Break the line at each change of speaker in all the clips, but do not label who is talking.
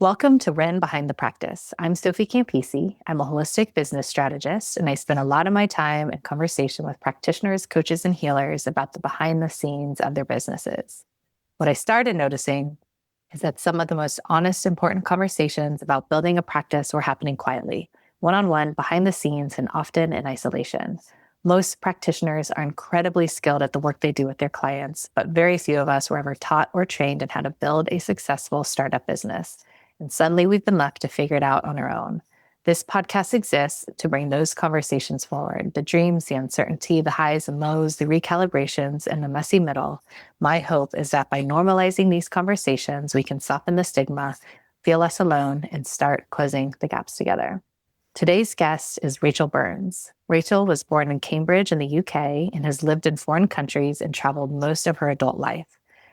Welcome to Ren Behind the Practice. I'm Sophie Campisi. I'm a holistic business strategist, and I spend a lot of my time in conversation with practitioners, coaches, and healers about the behind the scenes of their businesses. What I started noticing is that some of the most honest, important conversations about building a practice were happening quietly, one-on-one, behind the scenes, and often in isolation. Most practitioners are incredibly skilled at the work they do with their clients, but very few of us were ever taught or trained in how to build a successful startup business. And suddenly we've been left to figure it out on our own. This podcast exists to bring those conversations forward, the dreams, the uncertainty, the highs and lows, the recalibrations, and the messy middle. My hope is that by normalizing these conversations, we can soften the stigma, feel less alone, and start closing the gaps together. Today's guest is Rachael Burns. Rachael was born in Cambridge in the UK and has lived in foreign countries and traveled most of her adult life.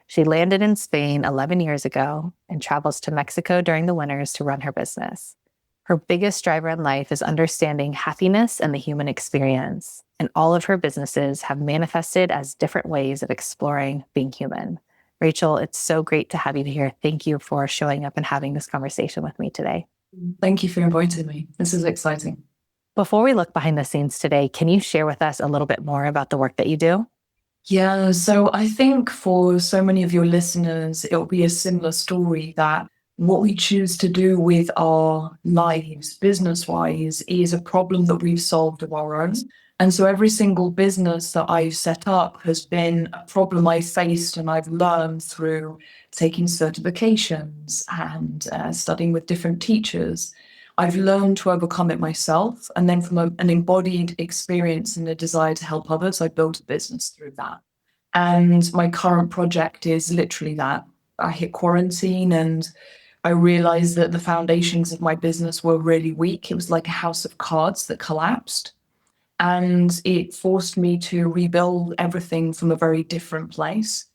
She landed in Spain 11 years ago and travels to Mexico during the winters to run her business. Her biggest driver in life is understanding happiness and the human experience, and all of her businesses have manifested as different ways of exploring being human. Rachael, it's so great to have you here. Thank you for showing up and having this conversation with me today.
Thank you for inviting me. This is exciting.
Before we look behind the scenes today, can you share with us a little bit more about the work that you do?
Yeah, so I think for so many of your listeners, it'll be a similar story that what we choose to do with our lives, business-wise, is a problem that we've solved of our own. And so every single business that I've set up has been a problem I faced and I've learned through taking certifications and studying with different teachers. I've learned to overcome it myself. And then from an embodied experience and a desire to help others, I built a business through that. And my current project is literally that. I hit quarantine and I realized that the foundations of my business were really weak. It was like a house of cards that collapsed. And it forced me to rebuild everything from a very different place.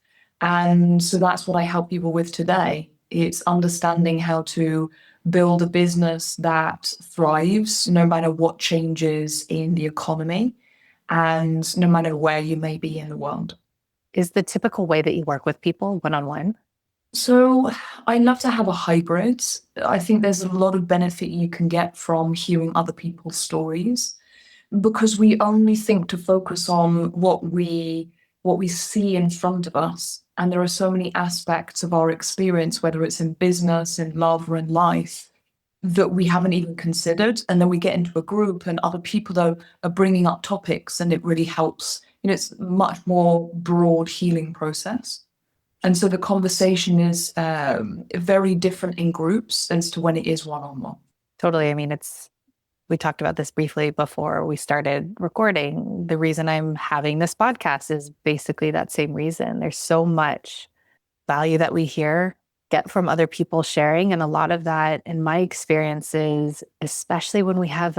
And so that's what I help people with today. It's understanding how to build a business that thrives no matter what changes in the economy and no matter where you may be in the world.
Is the typical way that you work with people one-on-one?
So I love to have a hybrid. I think there's a lot of benefit you can get from hearing other people's stories, because we only think to focus on what we see in front of us. And there are so many aspects of our experience, whether it's in business, in love, or in life, that we haven't even considered. And then we get into a group and other people, though, are bringing up topics and it really helps. It's a much more broad healing process. And so the conversation is very different in groups as to when it is one-on-one.
Totally. I mean, we talked about this briefly before we started recording. The reason I'm having this podcast is basically that same reason. There's so much value that we get from other people sharing. And a lot of that, in my experiences, especially when we have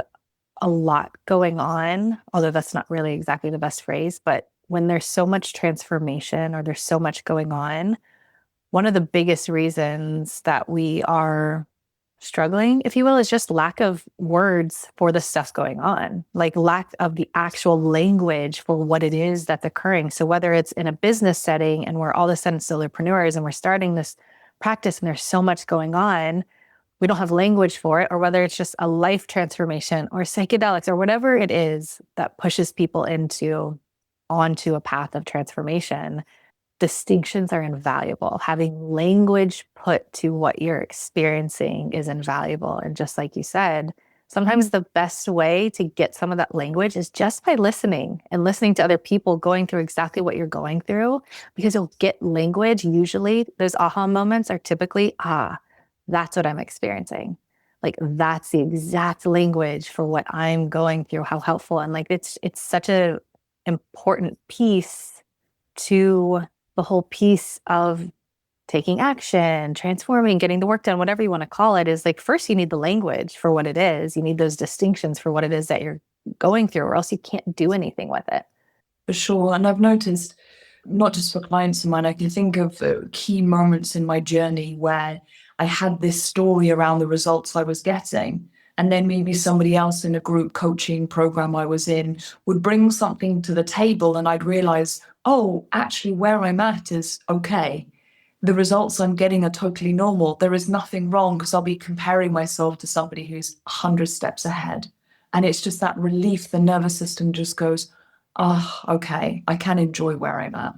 a lot going on, although that's not really exactly the best phrase, but when there's so much transformation or there's so much going on, one of the biggest reasons that we are struggling, if you will, is just lack of words for the stuff going on, like lack of the actual language for what it is that's occurring. So whether it's in a business setting and we're all of a sudden solopreneurs and we're starting this practice and there's so much going on, we don't have language for it, or whether it's just a life transformation or psychedelics or whatever it is that pushes people onto a path of transformation, distinctions are invaluable. Having language put to what you're experiencing is invaluable. And just like you said, sometimes the best way to get some of that language is just by listening to other people going through exactly what you're going through, because you'll get language. Usually those aha moments are typically, that's what I'm experiencing. Like, that's the exact language for what I'm going through, how helpful. And like, it's such a important piece to the whole piece of taking action, transforming, getting the work done, whatever you want to call it, is like, first you need the language for what it is. You need those distinctions for what it is that you're going through, or else you can't do anything with it.
For sure. And I've noticed, not just for clients of mine, I can think of key moments in my journey where I had this story around the results I was getting. And then maybe somebody else in a group coaching program I was in would bring something to the table and I'd realize, oh, actually where I'm at is okay. the results I'm getting are totally normal. There is nothing wrong because I'll be comparing myself to somebody who's 100 steps ahead. And it's just that relief. The nervous system just goes, oh, okay, I can enjoy where I'm at.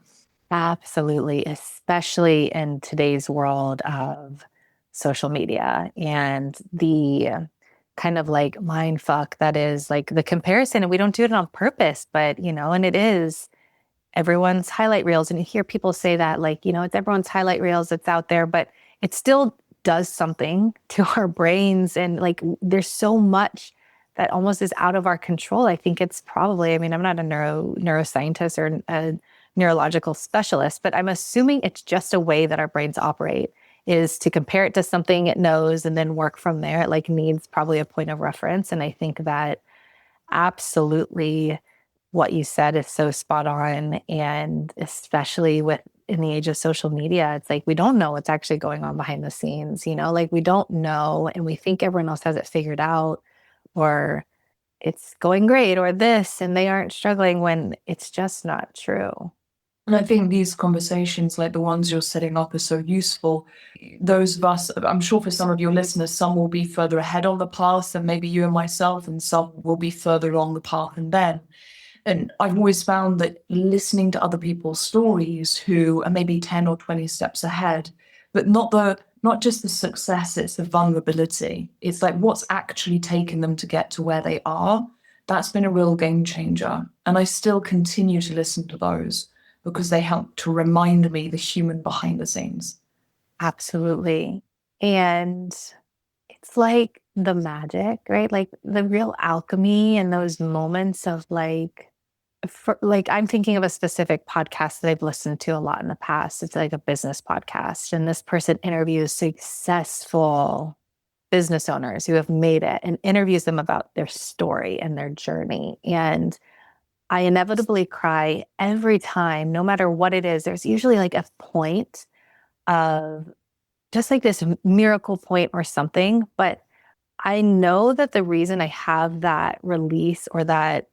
Absolutely, especially in today's world of social media and the kind of like mind fuck that is like the comparison. And we don't do it on purpose, but and it is everyone's highlight reels. And you hear people say that, like, it's everyone's highlight reels that's out there, but it still does something to our brains. And like, there's so much that almost is out of our control. I think it's probably, I mean, I'm not a neuroscientist or a neurological specialist, but I'm assuming it's just a way that our brains operate is to compare it to something it knows and then work from there. It like needs probably a point of reference. And I think that absolutely what you said is so spot on. And especially with in the age of social media, it's like we don't know what's actually going on behind the scenes, like we don't know and we think everyone else has it figured out or it's going great or this and they aren't struggling when it's just not true.
And I think these conversations, like the ones you're setting up, are so useful. Those of us, I'm sure for some of your listeners, some will be further ahead on the path than maybe you and myself, and some will be further along the path than them. And I've always found that listening to other people's stories who are maybe 10 or 20 steps ahead, but not just the success, it's the vulnerability. It's like what's actually taken them to get to where they are. That's been a real game changer. And I still continue to listen to those because they help to remind me the human behind the scenes.
Absolutely. And it's like the magic, right? Like the real alchemy and those moments of like I'm thinking of a specific podcast that I've listened to a lot in the past. It's like a business podcast, and this person interviews successful business owners who have made it and interviews them about their story and their journey. And I inevitably cry every time, no matter what it is. There's usually like a point of just like this miracle point or something. But I know that the reason I have that release or that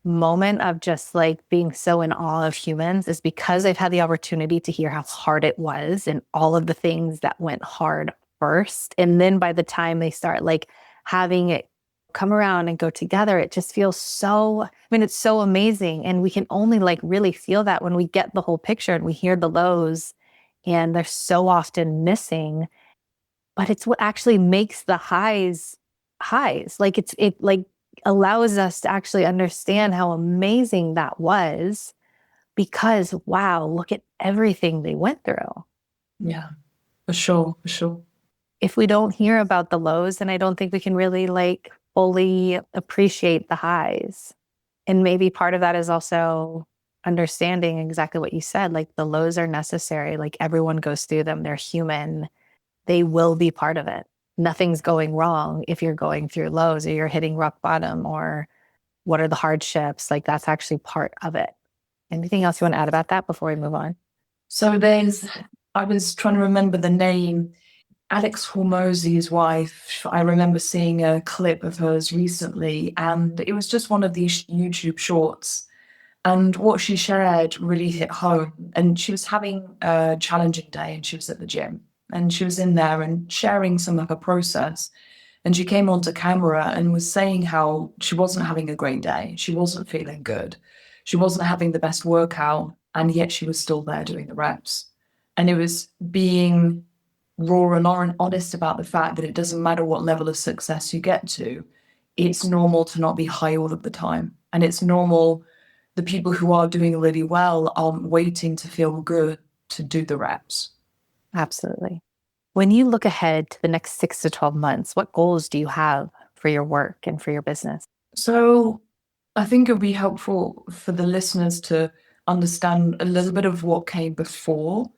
moment of just like being so in awe of humans is because I've had the opportunity to hear how hard it was and all of the things that went hard first. And then by the time they start like having it come around and go together, it just feels so, I mean, it's so amazing. And we can only like really feel that when we get the whole picture and we hear the lows and they're so often missing, but it's what actually makes the highs. Like it like allows us to actually understand how amazing that was because wow, look at everything they went through.
Yeah, for sure, for sure.
If we don't hear about the lows, then I don't think we can really like fully appreciate the highs. And maybe part of that is also understanding exactly what you said. Like the lows are necessary. Like everyone goes through them. They're human. They will be part of it. Nothing's going wrong if you're going through lows or you're hitting rock bottom or what are the hardships. Like that's actually part of it. Anything else you want to add about that before we move on?
So I was trying to remember the name. Alex Hormozy's wife, I remember seeing a clip of hers recently, and it was just one of these YouTube shorts. And what she shared really hit home. And she was having a challenging day and she was at the gym. And she was in there and sharing some of her process. And she came onto camera and was saying how she wasn't having a great day. She wasn't feeling good. She wasn't having the best workout. And yet she was still there doing the reps. And it was being raw and honest about the fact that it doesn't matter what level of success you get to, it's normal to not be high all of the time. And it's normal, the people who are doing really well aren't waiting to feel good to do the reps.
Absolutely. When you look ahead to the next 6 to 12 months, what goals do you have for your work and for your business?
So I think it would be helpful for the listeners to understand a little bit of what came before,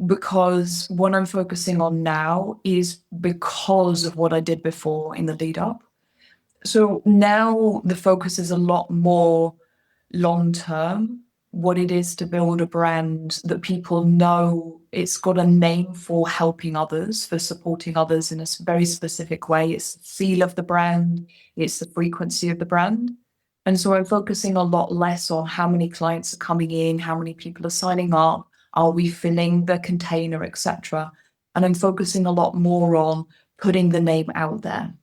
because what I'm focusing on now is because of what I did before in the lead up. So now the focus is a lot more long term, what it is to build a brand that people know it's got a name for helping others, for supporting others in a very specific way. It's the feel of the brand, it's the frequency of the brand. And so I'm focusing a lot less on how many clients are coming in, how many people are signing up. Are we filling the container, etc.? And I'm focusing a lot more on putting the name out there.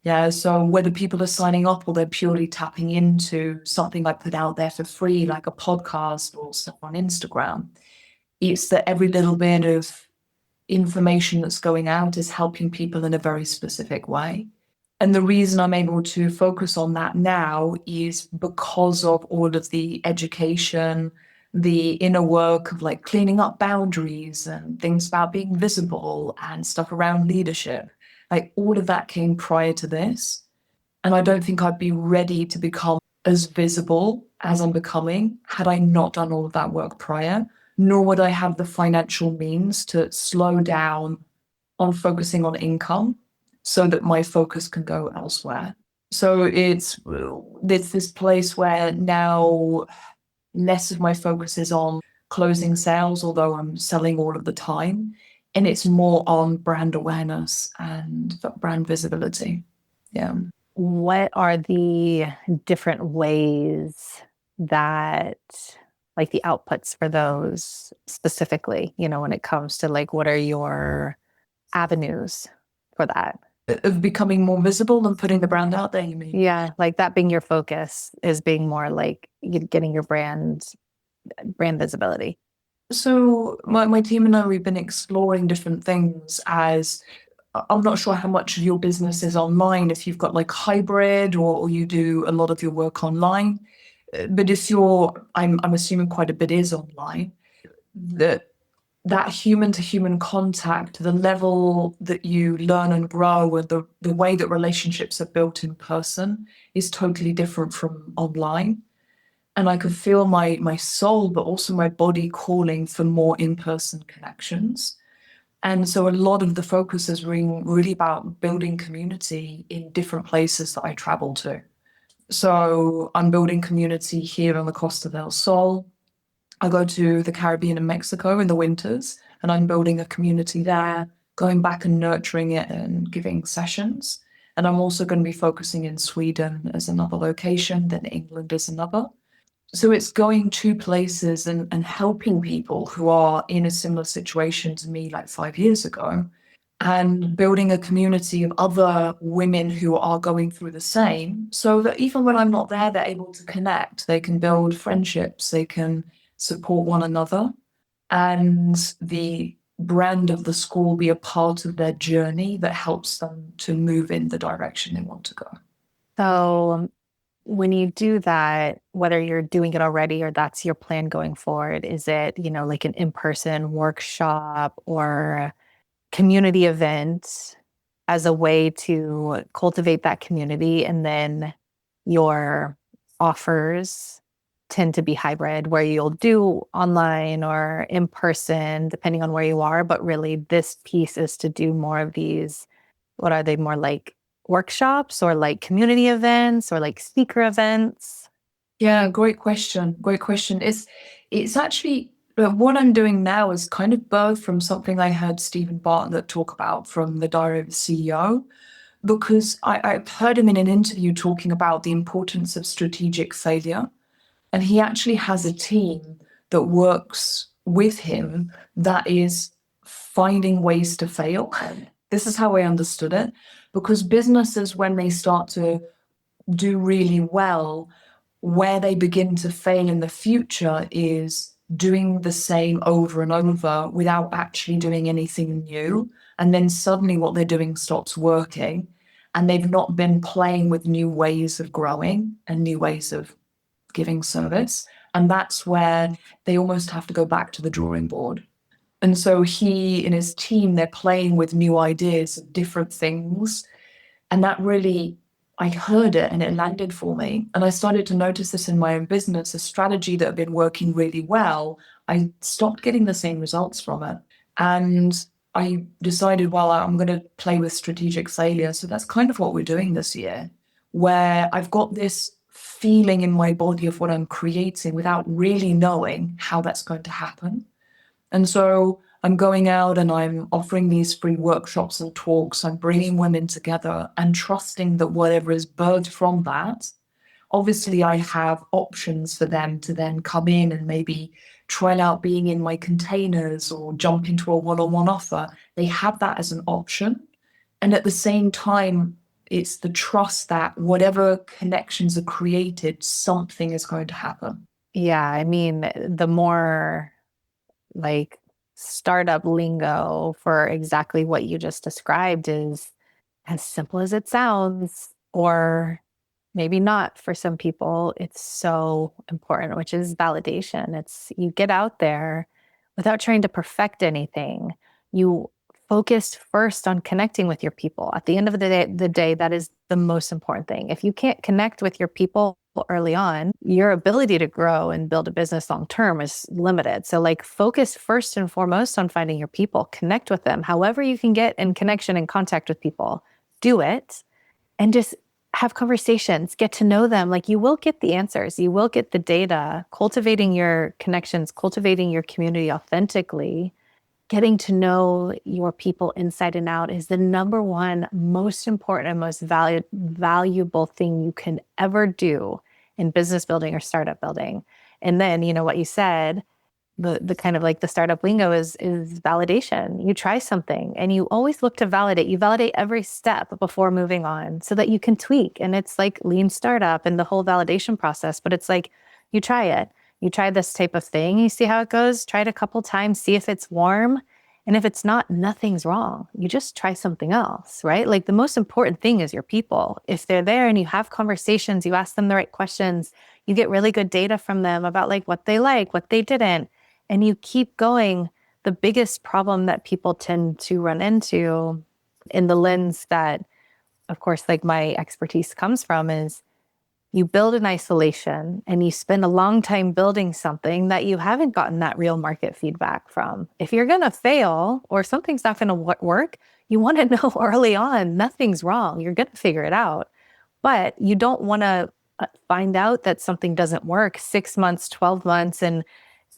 Yeah, so whether people are signing up or they're purely tapping into something I put out there for free, like a podcast or stuff on Instagram, it's that every little bit of information that's going out is helping people in a very specific way. And the reason I'm able to focus on that now is because of all of the education, the inner work of like cleaning up boundaries and things about being visible and stuff around leadership. Like all of that came prior to this. And I don't think I'd be ready to become as visible as I'm becoming had I not done all of that work prior, nor would I have the financial means to slow down on focusing on income so that my focus can go elsewhere. So it's this place where now less of my focus is on closing sales, although I'm selling all of the time, and it's more on brand awareness and brand visibility. Yeah.
What are the different ways that, like the outputs for those specifically, when it comes to like, what are your avenues for that?
Of becoming more visible and putting the brand out there, you mean?
Yeah, like that being your focus is being more like getting your brand visibility.
So my team and I, we've been exploring different things as I'm not sure how much of your business is online, if you've got like hybrid or you do a lot of your work online. But if I'm assuming quite a bit is online, that human to human contact, the level that you learn and grow, and the way that relationships are built in person is totally different from online. And I could feel my soul, but also my body calling for more in-person connections. And so a lot of the focus is really about building community in different places that I travel to. So I'm building community here on the Costa del Sol. I go to the Caribbean and Mexico in the winters, and I'm building a community there, going back and nurturing it and giving sessions. And I'm also going to be focusing in Sweden as another location, then England as another. So it's going to places and helping people who are in a similar situation to me like 5 years ago, and building a community of other women who are going through the same, so that even when I'm not there, they're able to connect. They can build friendships, they can support one another, and the brand of the school be a part of their journey that helps them to move in the direction they want to go.
So when you do that, whether you're doing it already or that's your plan going forward, is it, like an in-person workshop or community event as a way to cultivate that community? And then your offers tend to be hybrid, where you'll do online or in person, depending on where you are. But really, this piece is to do more of these, what are they, more like workshops or like community events or like speaker events?
Yeah, great question. Great question. It's actually what I'm doing now is kind of birthed from something I heard Stephen Bartlett talk about from the Diary of a CEO, because I've heard him in an interview talking about the importance of strategic failure. And he actually has a team that works with him that is finding ways to fail. This is how I understood it, because businesses, when they start to do really well, where they begin to fail in the future is doing the same over and over without actually doing anything new. And then suddenly what they're doing stops working, and they've not been playing with new ways of growing and new ways of giving service. And that's where they almost have to go back to the drawing board. And so he and his team, they're playing with new ideas of different things. And that really, I heard it and it landed for me. And I started to notice this in my own business, a strategy that had been working really well. I stopped getting the same results from it. And I decided, well, I'm going to play with strategic failure. So that's kind of what we're doing this year, where I've got this feeling in my body of what I'm creating without really knowing how that's going to happen. And so I'm going out and I'm offering these free workshops and talks. I'm bringing women together and trusting that whatever is birthed from that, obviously I have options for them to then come in and maybe trial out being in my containers or jump into a one-on-one offer. They have that as an option. And at the same time, it's the trust that whatever connections are created, something is going to happen.
Yeah, I mean, the more like startup lingo for exactly what you just described is as simple as it sounds, or maybe not for some people. It's so important, which is validation. It's you get out there without trying to perfect anything. You focus first on connecting with your people. At the end of the day, that is the most important thing. If you can't connect with your people early on, your ability to grow and build a business long term is limited. So, like, focus first and foremost on finding your people, connect with them, however you can get in connection and contact with people. Do it and just have conversations, get to know them. Like, you will get the answers, you will get the data. Cultivating your connections, cultivating your community authentically, getting to know your people inside and out is the number one most important and most valuable thing you can ever do in business building or startup building. And then, what you said, the kind of like the startup lingo is validation. You try something and you always look to validate. You validate every step before moving on so that you can tweak. And it's like lean startup and the whole validation process. But it's like you try it. You try this type of thing, you see how it goes, try it a couple times, see if it's warm. And if it's not, nothing's wrong. You just try something else, right? Like, the most important thing is your people. If they're there and you have conversations, you ask them the right questions, you get really good data from them about like what they like, what they didn't, and you keep going. The biggest problem that people tend to run into in the lens that, of course, like my expertise comes from is you build in isolation and you spend a long time building something that you haven't gotten that real market feedback from. If you're going to fail or something's not going to work, you want to know early on nothing's wrong. You're going to figure it out. But you don't want to find out that something doesn't work 6 months, 12 months, and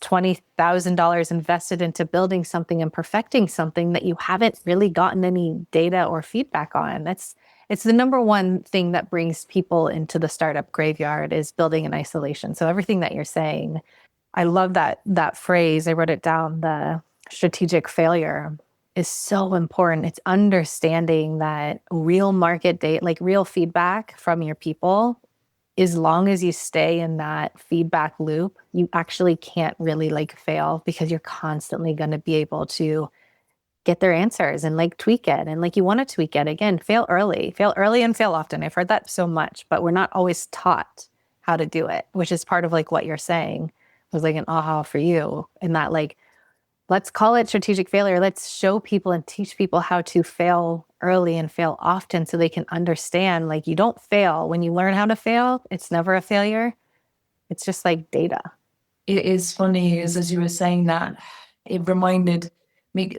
$20,000 invested into building something and perfecting something that you haven't really gotten any data or feedback on. It's the number one thing that brings people into the startup graveyard is building in isolation. So everything that you're saying, I love that phrase. I wrote it down. The strategic failure is so important. It's understanding that real market data, like real feedback from your people, as long as you stay in that feedback loop, you actually can't really like fail because you're constantly going to be able to get their answers and like tweak it. And like, you want to tweak it again, fail early and fail often. I've heard that so much, but we're not always taught how to do it, which is part of like what you're saying was like an aha for you. And that, like, let's call it strategic failure. Let's show people and teach people how to fail early and fail often so they can understand, like, you don't fail. When you learn how to fail, it's never a failure. It's just like data.
It is funny, as you were saying that, it reminded me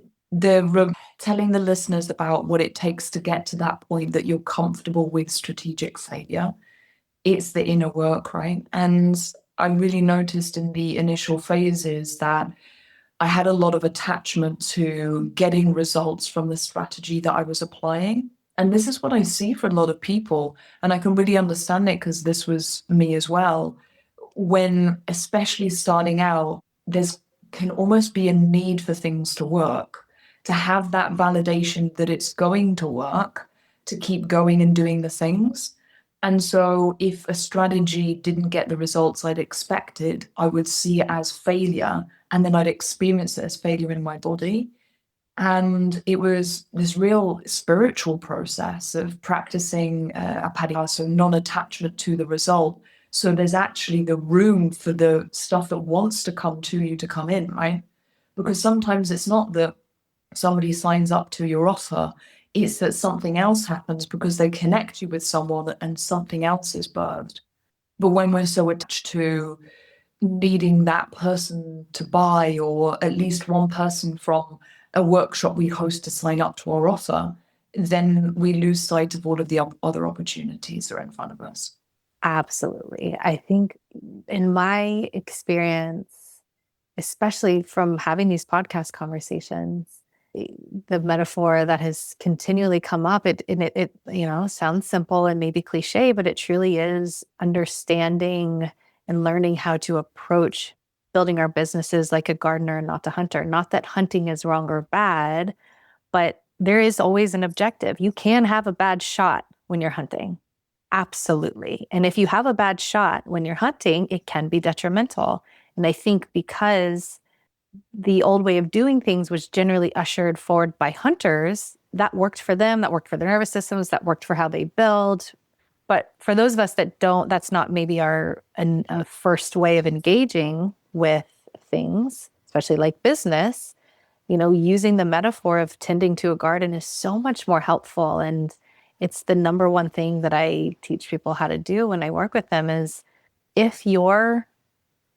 telling the listeners about what it takes to get to that point that you're comfortable with strategic failure. It's the inner work, right? And I really noticed in the initial phases that I had a lot of attachment to getting results from the strategy that I was applying. And this is what I see for a lot of people. And I can really understand it because this was me as well. When, especially starting out, there's can almost be a need for things to work, to have that validation that it's going to work, to keep going and doing the things. And so if a strategy didn't get the results I'd expected, I would see it as failure, and then I'd experience it as failure in my body. And it was this real spiritual process of practicing apadiya, so non-attachment to the result. So there's actually the room for the stuff that wants to come to you to come in, right? Because sometimes it's not that somebody signs up to your offer, it's that something else happens because they connect you with someone and something else is birthed. But when we're so attached to needing that person to buy, or at least one person from a workshop we host to sign up to our offer, then we lose sight of all of the other opportunities that are in front of us.
Absolutely. I think in my experience, especially from having these podcast conversations, the metaphor that has continually come up, it sounds simple and maybe cliche, but it truly is understanding and learning how to approach building our businesses like a gardener and not a hunter. Not that hunting is wrong or bad, but there is always an objective. You can have a bad shot when you're hunting. Absolutely. And if you have a bad shot when you're hunting, it can be detrimental. And I think because the old way of doing things was generally ushered forward by hunters, that worked for them, that worked for their nervous systems, that worked for how they build. But for those of us that don't, that's not maybe our a first way of engaging with things, especially like business. Using the metaphor of tending to a garden is so much more helpful. And it's the number one thing that I teach people how to do when I work with them is if your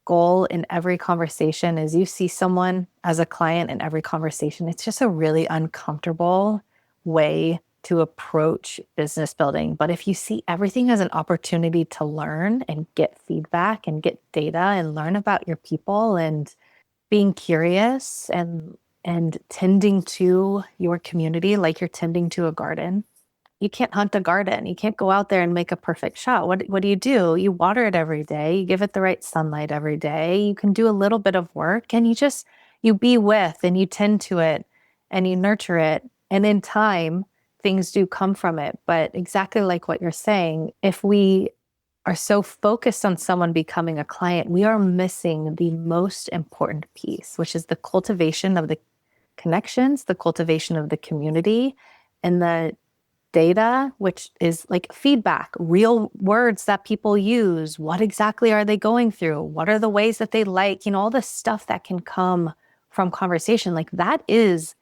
goal in every conversation is you see someone as a client in every conversation, it's just a really uncomfortable way to approach business building. But if you see everything as an opportunity to learn and get feedback and get data and learn about your people and being curious and tending to your community like you're tending to a garden. You can't hunt a garden. You can't go out there and make a perfect shot. What do? You water it every day. You give it the right sunlight every day. You can do a little bit of work and you be with and you tend to it and you nurture it. And in time, things do come from it. But exactly like what you're saying, if we are so focused on someone becoming a client, we are missing the most important piece, which is the cultivation of the connections, the cultivation of the community, and the data, which is like feedback, real words that people use. What exactly are they going through? What are the ways that they like, all the stuff that can come from conversation. Like that is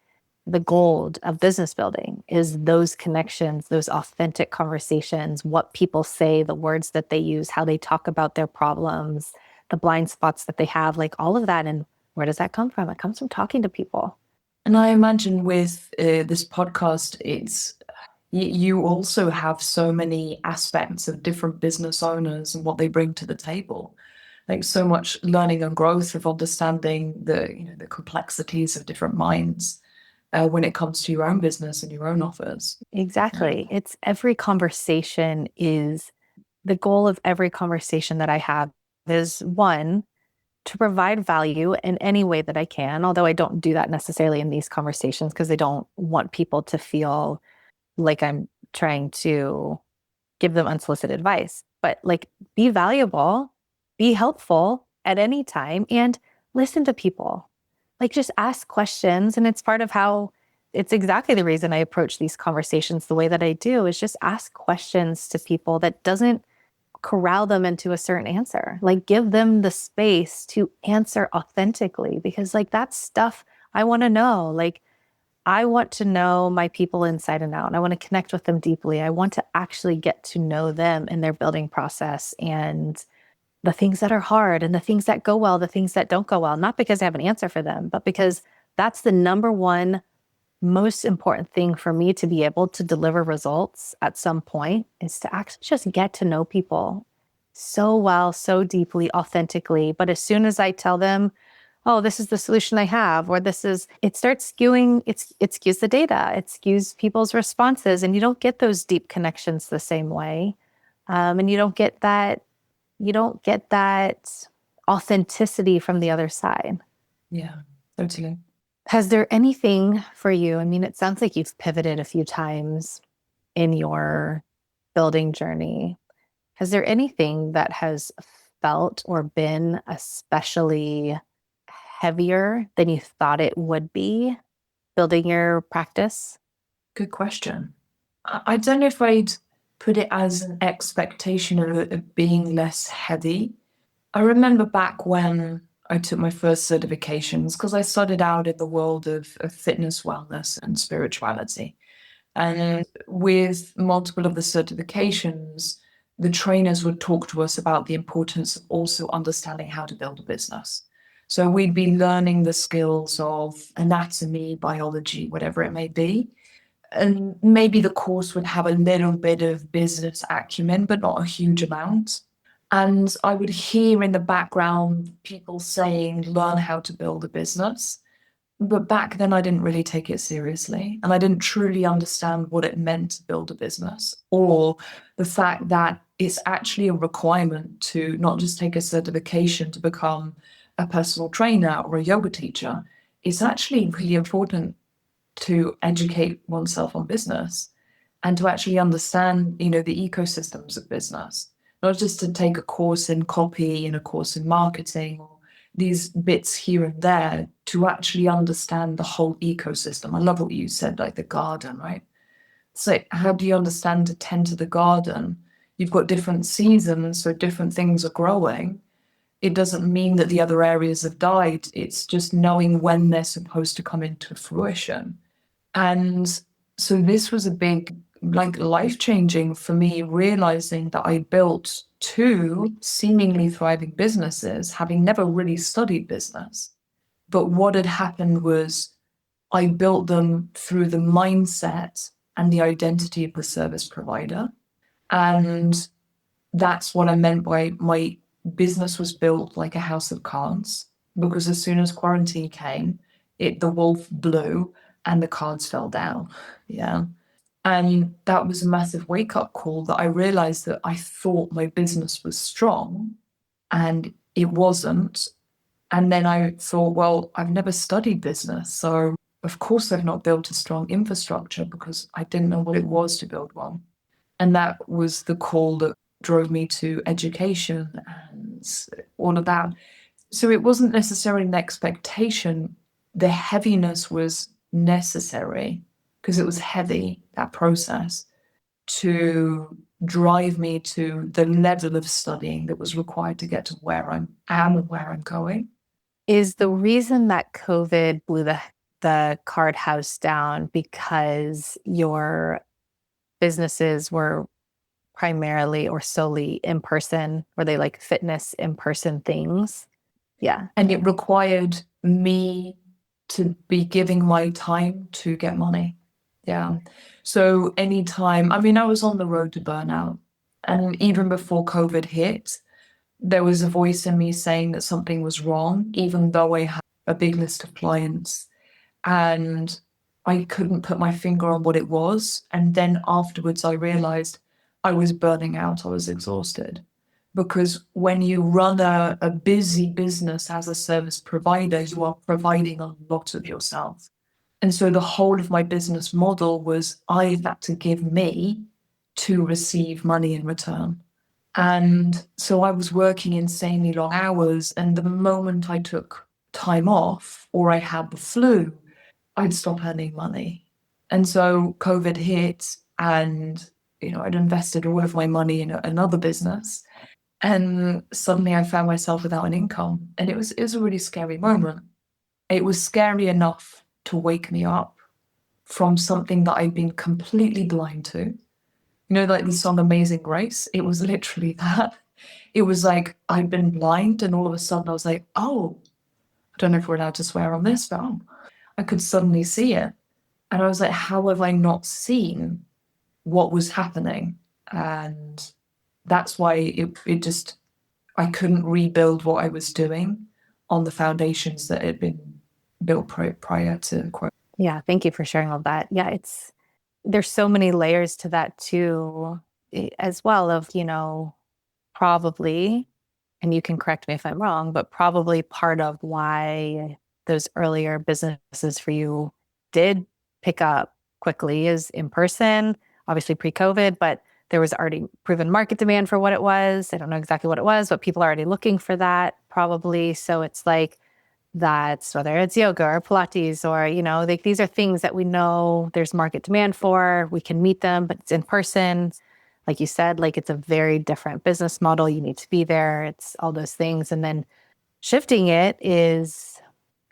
the gold of business building, is those connections, those authentic conversations, what people say, the words that they use, how they talk about their problems, the blind spots that they have, like all of that. And where does that come from? It comes from talking to people.
And I imagine with this podcast, you also have so many aspects of different business owners and what they bring to the table. Like so much learning and growth of understanding the complexities of different minds when it comes to your own business and your own offers.
Exactly. It's every conversation is the goal of every conversation that I have is one, to provide value in any way that I can, although I don't do that necessarily in these conversations because I don't want people to feel like I'm trying to give them unsolicited advice, but like be valuable, be helpful at any time and listen to people. Like just ask questions. And it's exactly the reason I approach these conversations the way that I do is just ask questions to people that doesn't corral them into a certain answer. Like give them the space to answer authentically because like that's stuff I want to know. Like I want to know my people inside and out. I want to connect with them deeply. I want to actually get to know them in their building process and the things that are hard and the things that go well, the things that don't go well, not because I have an answer for them, but because that's the number one most important thing for me to be able to deliver results at some point is to actually just get to know people so well, so deeply, authentically. But as soon as I tell them, oh, this is the solution I have, or it starts skewing, it skews the data, it skews people's responses, and you don't get those deep connections the same way. And you don't get that authenticity from the other side.
Yeah, totally.
Has there anything for you? I mean, it sounds like you've pivoted a few times in your building journey. Has there anything that has felt or been especially heavier than you thought it would be building your practice?
Good question. I don't know if I'd put it as an expectation of it being less heavy. I remember back when I took my first certifications, because I started out in the world of fitness, wellness, and spirituality. And with multiple of the certifications, the trainers would talk to us about the importance of also understanding how to build a business. So we'd be learning the skills of anatomy, biology, whatever it may be. And maybe the course would have a little bit of business acumen, but not a huge amount. And I would hear in the background people saying, learn how to build a business. But back then, I didn't really take it seriously. And I didn't truly understand what it meant to build a business, or the fact that it's actually a requirement to not just take a certification to become a personal trainer or a yoga teacher. It's actually really important to educate oneself on business and to actually understand, the ecosystems of business, not just to take a course in copy and a course in marketing or these bits here and there, to actually understand the whole ecosystem. I love what you said, like the garden, right? So how do you understand to tend to the garden? You've got different seasons, so different things are growing. It doesn't mean that the other areas have died. It's just knowing when they're supposed to come into fruition. And so this was a big, like, life changing for me, realizing that I built two seemingly thriving businesses, having never really studied business. But what had happened was I built them through the mindset and the identity of the service provider. And that's what I meant by my business was built like a house of cards, because as soon as quarantine came, the wolf blew and the cards fell down. Yeah. And that was a massive wake up call, that I realized that I thought my business was strong and it wasn't. And then I thought, well, I've never studied business. So, of course, I've not built a strong infrastructure, because I didn't know what it was to build one. And that was the call that drove me to education and all of that. So it wasn't necessarily an expectation. The heaviness was necessary, because it was heavy, that process, to drive me to the level of studying that was required to get to where I am and where I'm going.
Is the reason that COVID blew the card house down because your businesses were primarily or solely in person? Were they like fitness in person things? Yeah.
And it required me to be giving my time to get money. Yeah. So anytime, I mean, I was on the road to burnout. And even before COVID hit, there was a voice in me saying that something was wrong, even though I had a big list of clients. And I couldn't put my finger on what it was. And then afterwards, I realized I was burning out. I was exhausted. Because when you run a busy business as a service provider, you are providing a lot of yourself. And so the whole of my business model was I had to give me to receive money in return. And so I was working insanely long hours. And the moment I took time off or I had the flu, I'd stop earning money. And so COVID hit, and I'd invested all of my money in another business. And suddenly I found myself without an income. And it was a really scary moment. It was scary enough to wake me up from something that I'd been completely blind to. Like the song Amazing Grace, it was literally that. It was like I'd been blind, and all of a sudden I was like, oh, I don't know if we're allowed to swear on this film. I could suddenly see it. And I was like, how have I not seen what was happening? And that's why I couldn't rebuild what I was doing on the foundations that had been built prior to.
Yeah. Thank you for sharing all that. Yeah. There's so many layers to that too, as well, of, probably, and you can correct me if I'm wrong, but probably part of why those earlier businesses for you did pick up quickly is in person, obviously pre-COVID, but there was already proven market demand for what it was. I don't know exactly what it was, but people are already looking for that probably. So it's like, that's whether it's yoga or Pilates or, like these are things that we know there's market demand for, we can meet them, but it's in person. Like you said, like it's a very different business model. You need to be there. It's all those things. And then shifting it is,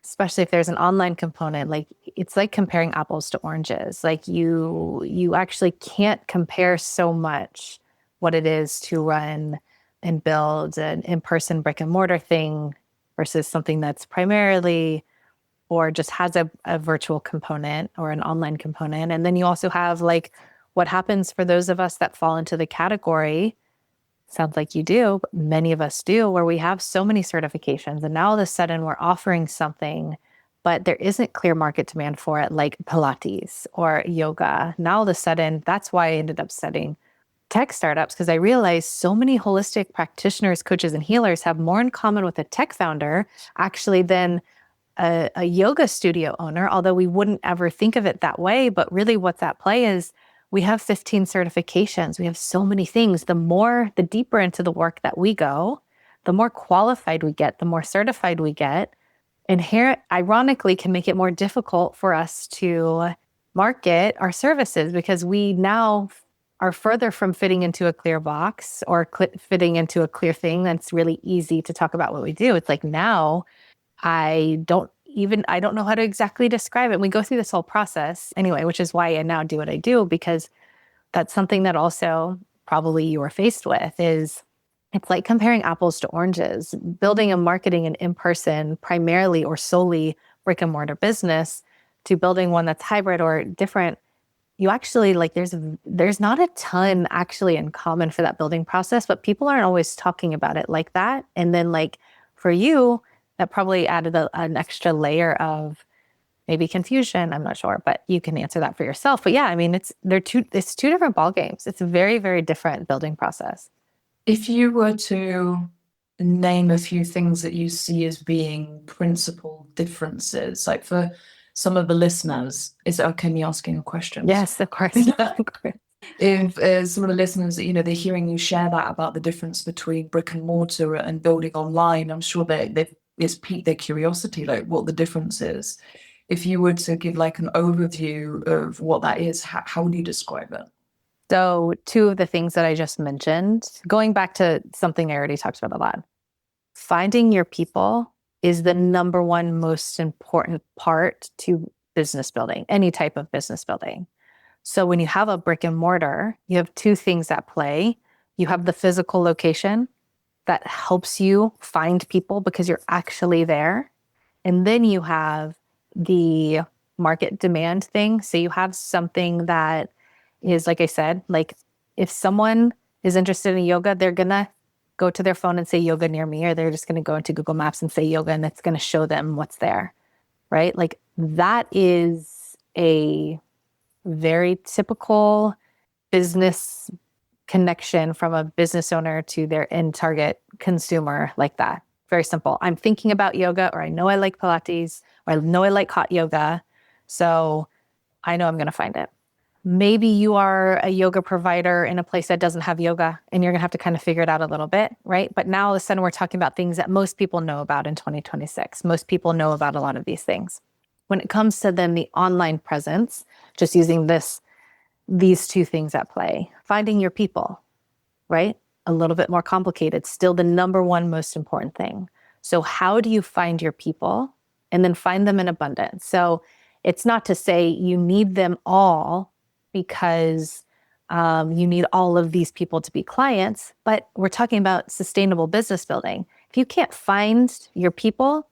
especially if there's an online component, like it's like comparing apples to oranges. Like you actually can't compare so much what it is to run and build an in-person brick and mortar thing versus something that's primarily or just has a virtual component or an online component. And then you also have like what happens for those of us that fall into the category, sounds like you do, but many of us do, where we have so many certifications. And now all of a sudden we're offering something but there isn't clear market demand for it, like Pilates or yoga. Now, all of a sudden, that's why I ended up studying tech startups, because I realized so many holistic practitioners, coaches, and healers have more in common with a tech founder actually than a yoga studio owner, although we wouldn't ever think of it that way. But really what's at play is we have 15 certifications. We have so many things. The deeper into the work that we go, the more qualified we get, the more certified we get. And here, ironically, can make it more difficult for us to market our services, because we now are further from fitting into a clear box or fitting into a clear thing that's really easy to talk about what we do. It's like now I don't know how to exactly describe it. We go through this whole process anyway, which is why I now do what I do, because that's something that also probably you are faced with is it's like comparing apples to oranges. Building a marketing and in-person primarily or solely brick and mortar business to building one that's hybrid or different, you actually there's not a ton actually in common for that building process, but people aren't always talking about it like that. And then for you, that probably added an extra layer of maybe confusion. I'm not sure, but you can answer that for yourself. But yeah, I mean, it's two different ball games. It's a very, very different building process.
If you were to name a few things that you see as being principal differences, like for some of the listeners, is it okay me asking a question?
Yes, of course. Of course.
If some of the listeners, they're hearing you share that about the difference between brick and mortar and building online, I'm sure it's piqued their curiosity, like what the difference is. If you were to give like an overview of what that is, how would you describe it?
So two of the things that I just mentioned, going back to something I already talked about a lot, finding your people is the number one most important part to business building, any type of business building. So when you have a brick and mortar, you have two things at play. You have the physical location that helps you find people because you're actually there. And then you have the market demand thing. So you have something that is, like I said, like if someone is interested in yoga, they're going to go to their phone and say yoga near me, or they're just going to go into Google Maps and say yoga, and it's going to show them what's there, right? Like that is a very typical business connection from a business owner to their end target consumer, like that. Very simple. I'm thinking about yoga, or I know I like Pilates, or I know I like hot yoga. So I know I'm going to find it. Maybe you are a yoga provider in a place that doesn't have yoga, and you're going to have to kind of figure it out a little bit, right? But now all of a sudden we're talking about things that most people know about in 2026. Most people know about a lot of these things. When it comes to then the online presence, just using these two things at play, finding your people, right? A little bit more complicated, still the number one most important thing. So how do you find your people and then find them in abundance? So it's not to say you need them all because you need all of these people to be clients, but we're talking about sustainable business building. If you can't find your people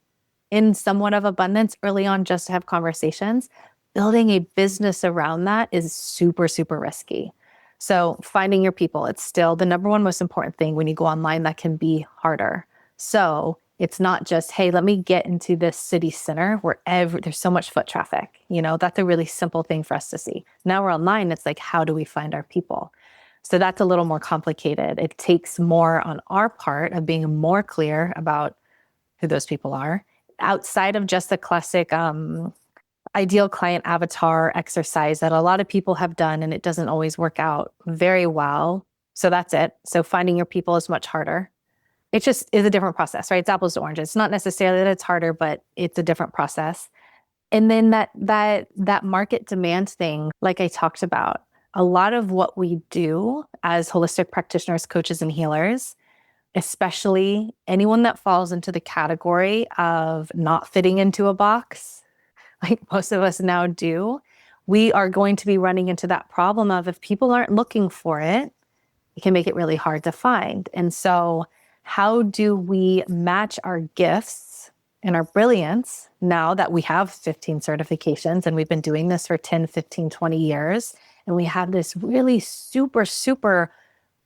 in somewhat of abundance early on just to have conversations, building a business around that is super, super risky. So finding your people, it's still the number one most important thing. When you go online, that can be harder. So it's not just, hey, let me get into this city center where there's so much foot traffic. That's a really simple thing for us to see. Now we're online. It's like, how do we find our people? So that's a little more complicated. It takes more on our part of being more clear about who those people are outside of just the classic ideal client avatar exercise that a lot of people have done, and it doesn't always work out very well. So that's it. So finding your people is much harder. It just is a different process, right? It's apples to oranges. It's not necessarily that it's harder, but it's a different process. And then that market demand thing, like I talked about, a lot of what we do as holistic practitioners, coaches, and healers, especially anyone that falls into the category of not fitting into a box, like most of us now do, we are going to be running into that problem of if people aren't looking for it, it can make it really hard to find. And so how do we match our gifts and our brilliance now that we have 15 certifications and we've been doing this for 10, 15, 20 years, and we have this really super, super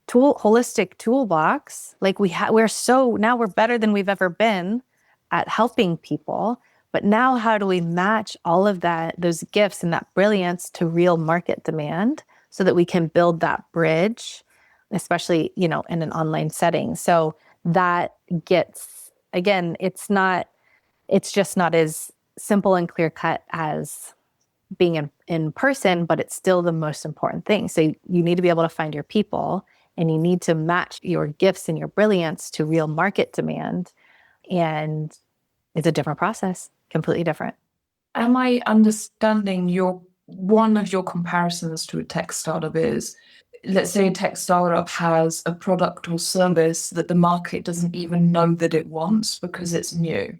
holistic toolbox. Like we're better than we've ever been at helping people. But now how do we match all of that, those gifts and that brilliance to real market demand so that we can build that bridge, especially, in an online setting. So that gets, again, it's just not as simple and clear cut as being in person, but it's still the most important thing. So you need to be able to find your people, and you need to match your gifts and your brilliance to real market demand. And it's a different process, completely different.
Am I understanding one of your comparisons to a tech startup is, let's say a tech startup has a product or service that the market doesn't even know that it wants because it's new.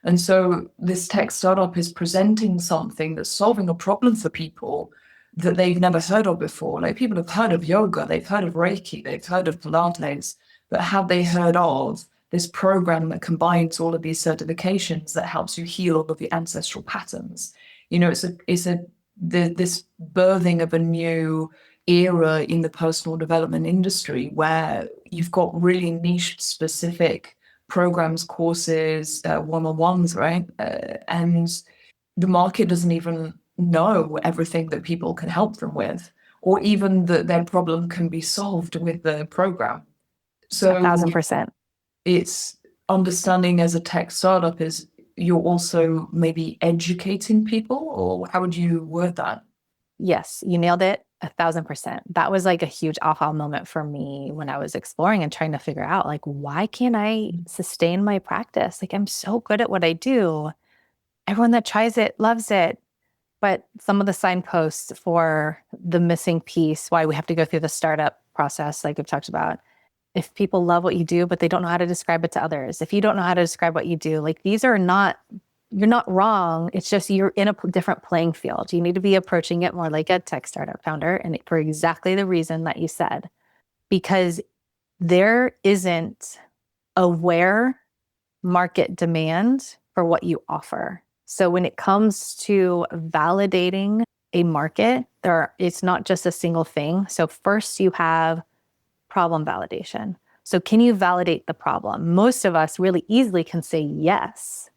And so this tech startup is presenting something that's solving a problem for people that they've never heard of before. Like, people have heard of yoga, they've heard of Reiki, they've heard of Pilates, but have they heard of this program that combines all of these certifications that helps you heal all of your ancestral patterns? This birthing of a new era in the personal development industry where you've got really niche specific programs, courses, one-on-ones, right? And the market doesn't even know everything that people can help them with, or even that their problem can be solved with the program. So
1,000%.
it's understanding as a tech startup is you're also maybe educating people, or how would you word that?
Yes, you nailed it 1,000%. That was like a huge aha moment for me when I was exploring and trying to figure out, like, why can't I sustain my practice? Like, I'm so good at what I do. Everyone that tries it loves it. But some of the signposts for the missing piece, why we have to go through the startup process, like we've talked about, if people love what you do, but they don't know how to describe it to others, if you don't know how to describe what you do, like, these are not, you're not wrong. It's just you're in a different playing field. You need to be approaching it more like a tech startup founder, and for exactly the reason that you said, because there isn't aware market demand for what you offer. So when it comes to validating a market, it's not just a single thing. So first you have problem validation. So can you validate the problem? Most of us really easily can say yes.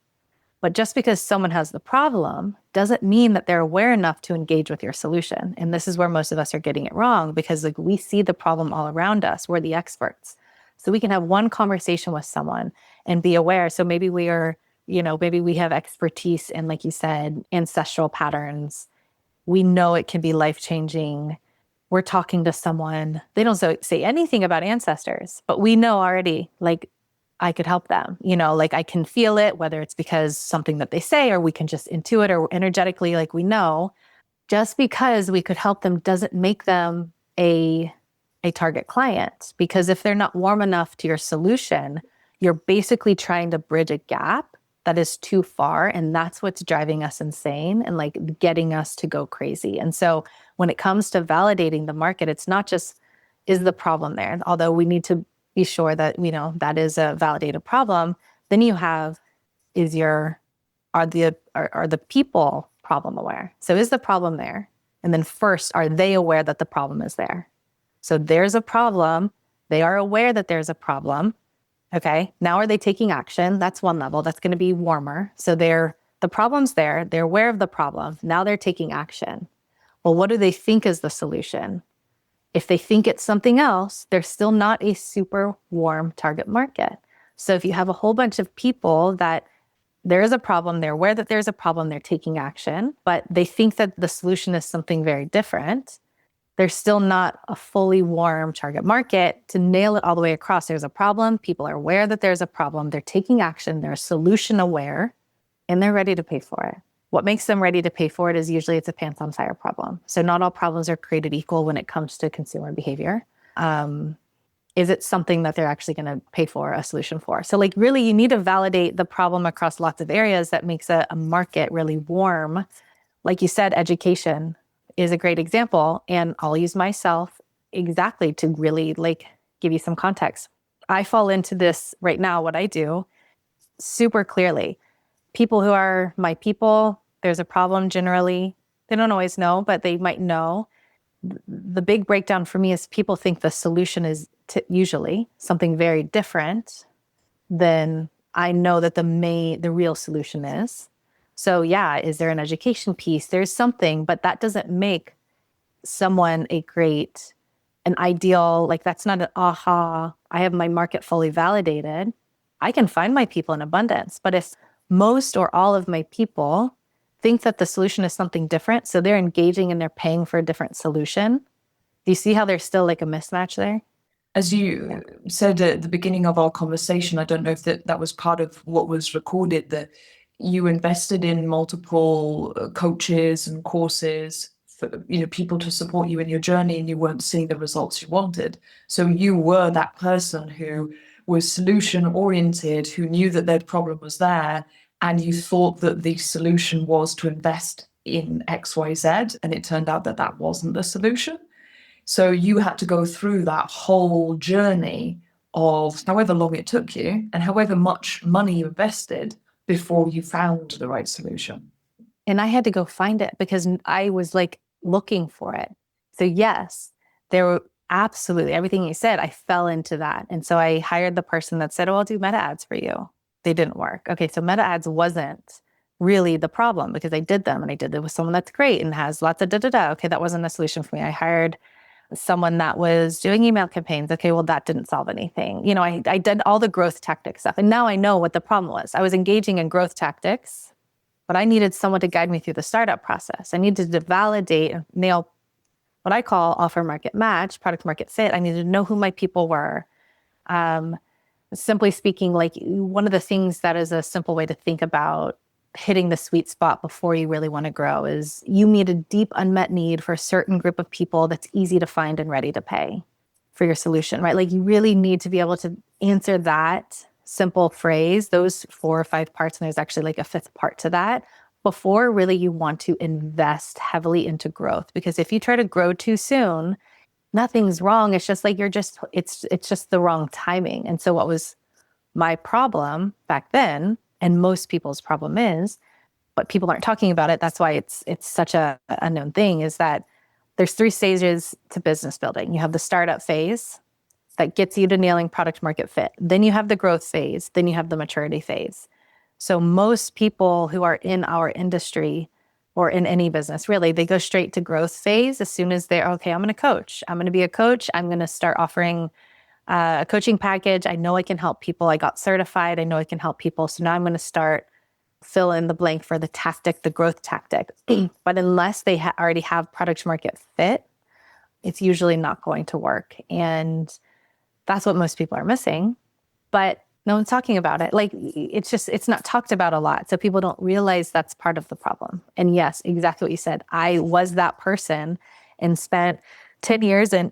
But just because someone has the problem doesn't mean that they're aware enough to engage with your solution. And this is where most of us are getting it wrong, because like, we see the problem all around us. We're the experts. So we can have one conversation with someone and be aware. So maybe maybe we have expertise in, like you said, ancestral patterns. We know it can be life-changing. We're talking to someone, they don't say anything about ancestors, but we know already, like, I could help them, like, I can feel it, whether it's because something that they say, or we can just intuit or energetically, like, we know. Just because we could help them doesn't make them a target client, because if they're not warm enough to your solution, you're basically trying to bridge a gap that is too far. And that's what's driving us insane and like getting us to go crazy. And so when it comes to validating the market, it's not just, is the problem there? Although we need to be sure that, that is a validated problem. Then you have, are the people problem aware? So is the problem there? And then first, are they aware that the problem is there? So there's a problem. They are aware that there's a problem. Okay. Now, are they taking action? That's one level. That's going to be warmer. So the problem's there. They're aware of the problem. Now they're taking action. Well, what do they think is the solution? If they think it's something else, they're still not a super warm target market. So if you have a whole bunch of people that there is a problem, they're aware that there's a problem, they're taking action, but they think that the solution is something very different, there's still not a fully warm target market to nail it all the way across. There's a problem. People are aware that there's a problem. They're taking action. They're solution aware, and they're ready to pay for it. What makes them ready to pay for it is usually it's a pants on fire problem. So not all problems are created equal when it comes to consumer behavior. Is it something that they're actually going to pay for a solution for? So like, really, you need to validate the problem across lots of areas that makes a market really warm. Like you said, education is a great example. And I'll use myself exactly to really like give you some context. I fall into this right now, what I do, super clearly. People who are my people, there's a problem generally. They don't always know, but they might know. The big breakdown for me is people think the solution is usually something very different than I know that the real solution is. So yeah, is there an education piece? There's something, but that doesn't make someone an ideal, like that's not an aha, I have my market fully validated. I can find my people in abundance. But if most or all of my people think that the solution is something different, so they're engaging and they're paying for a different solution, do you see how there's still like a mismatch there?
As you said at the beginning of our conversation, I don't know if that was part of what was recorded, that you invested in multiple coaches and courses for, people to support you in your journey, and you weren't seeing the results you wanted. So you were that person who was solution oriented, who knew that their problem was there, and you thought that the solution was to invest in XYZ, and it turned out that that wasn't the solution. So you had to go through that whole journey of however long it took you and however much money you invested before you found the right solution.
And I had to go find it because I was like looking for it. So yes, there were absolutely everything you said, I fell into that. And so I hired the person that said, oh, I'll do meta ads for you. They didn't work. Okay, so meta ads wasn't really the problem because I did them and I did it with someone that's great and has lots of da-da-da. Okay, that wasn't a solution for me. I hired someone that was doing email campaigns. Okay, well, that didn't solve anything. I did all the growth tactic stuff. And now I know what the problem was. I was engaging in growth tactics, but I needed someone to guide me through the startup process. I needed to validate and nail what I call offer market match, product market fit. I needed to know who my people were. Simply speaking, like one of the things that is a simple way to think about hitting the sweet spot before you really want to grow is you meet a deep unmet need for a certain group of people that's easy to find and ready to pay for your solution, right? Like you really need to be able to answer that simple phrase, those 4 or 5 parts, and there's actually like a 5th part to that, before really you want to invest heavily into growth. Because if you try to grow too soon, nothing's wrong. It's just like it's just the wrong timing. And so what was my problem back then, and most people's problem is, but people aren't talking about it. That's why it's such a unknown thing, is that there's 3 stages to business building. You have the startup phase that gets you to nailing product market fit. Then you have the growth phase. Then you have the maturity phase. So most people who are in our industry or in any business, really, they go straight to growth phase as soon as they're, okay, I'm going to coach. I'm going to be a coach. I'm going to start offering a coaching package. I know I can help people. I got certified. I know I can help people. So now I'm going to start fill in the blank for the tactic, the growth tactic. But unless they already have product market fit, it's usually not going to work. And that's what most people are missing. But no one's talking about it. Like it's not talked about a lot. So people don't realize that's part of the problem. And yes, exactly what you said. I was that person and spent 10 years and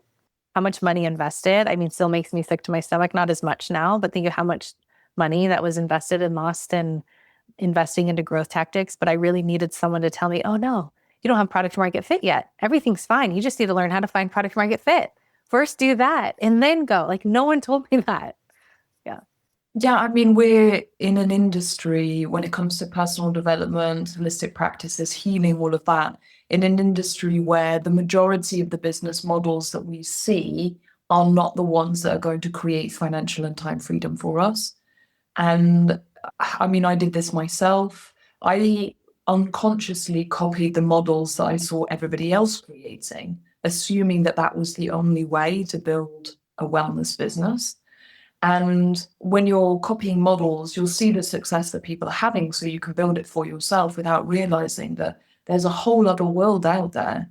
how much money invested. I mean, still makes me sick to my stomach, not as much now, but think of how much money that was invested and lost in investing into growth tactics. But I really needed someone to tell me, oh no, you don't have product market fit yet. Everything's fine. You just need to learn how to find product market fit. First do that and then go. Like no one told me that. Yeah.
Yeah, I mean, we're in an industry when it comes to personal development, holistic practices, healing, all of that, in an industry where the majority of the business models that we see are not the ones that are going to create financial and time freedom for us. And I mean, I did this myself. I unconsciously copied the models that I saw everybody else creating, assuming that that was the only way to build a wellness business. And when you're copying models, you'll see the success that people are having, so you can build it for yourself without realizing that there's a whole other world out there.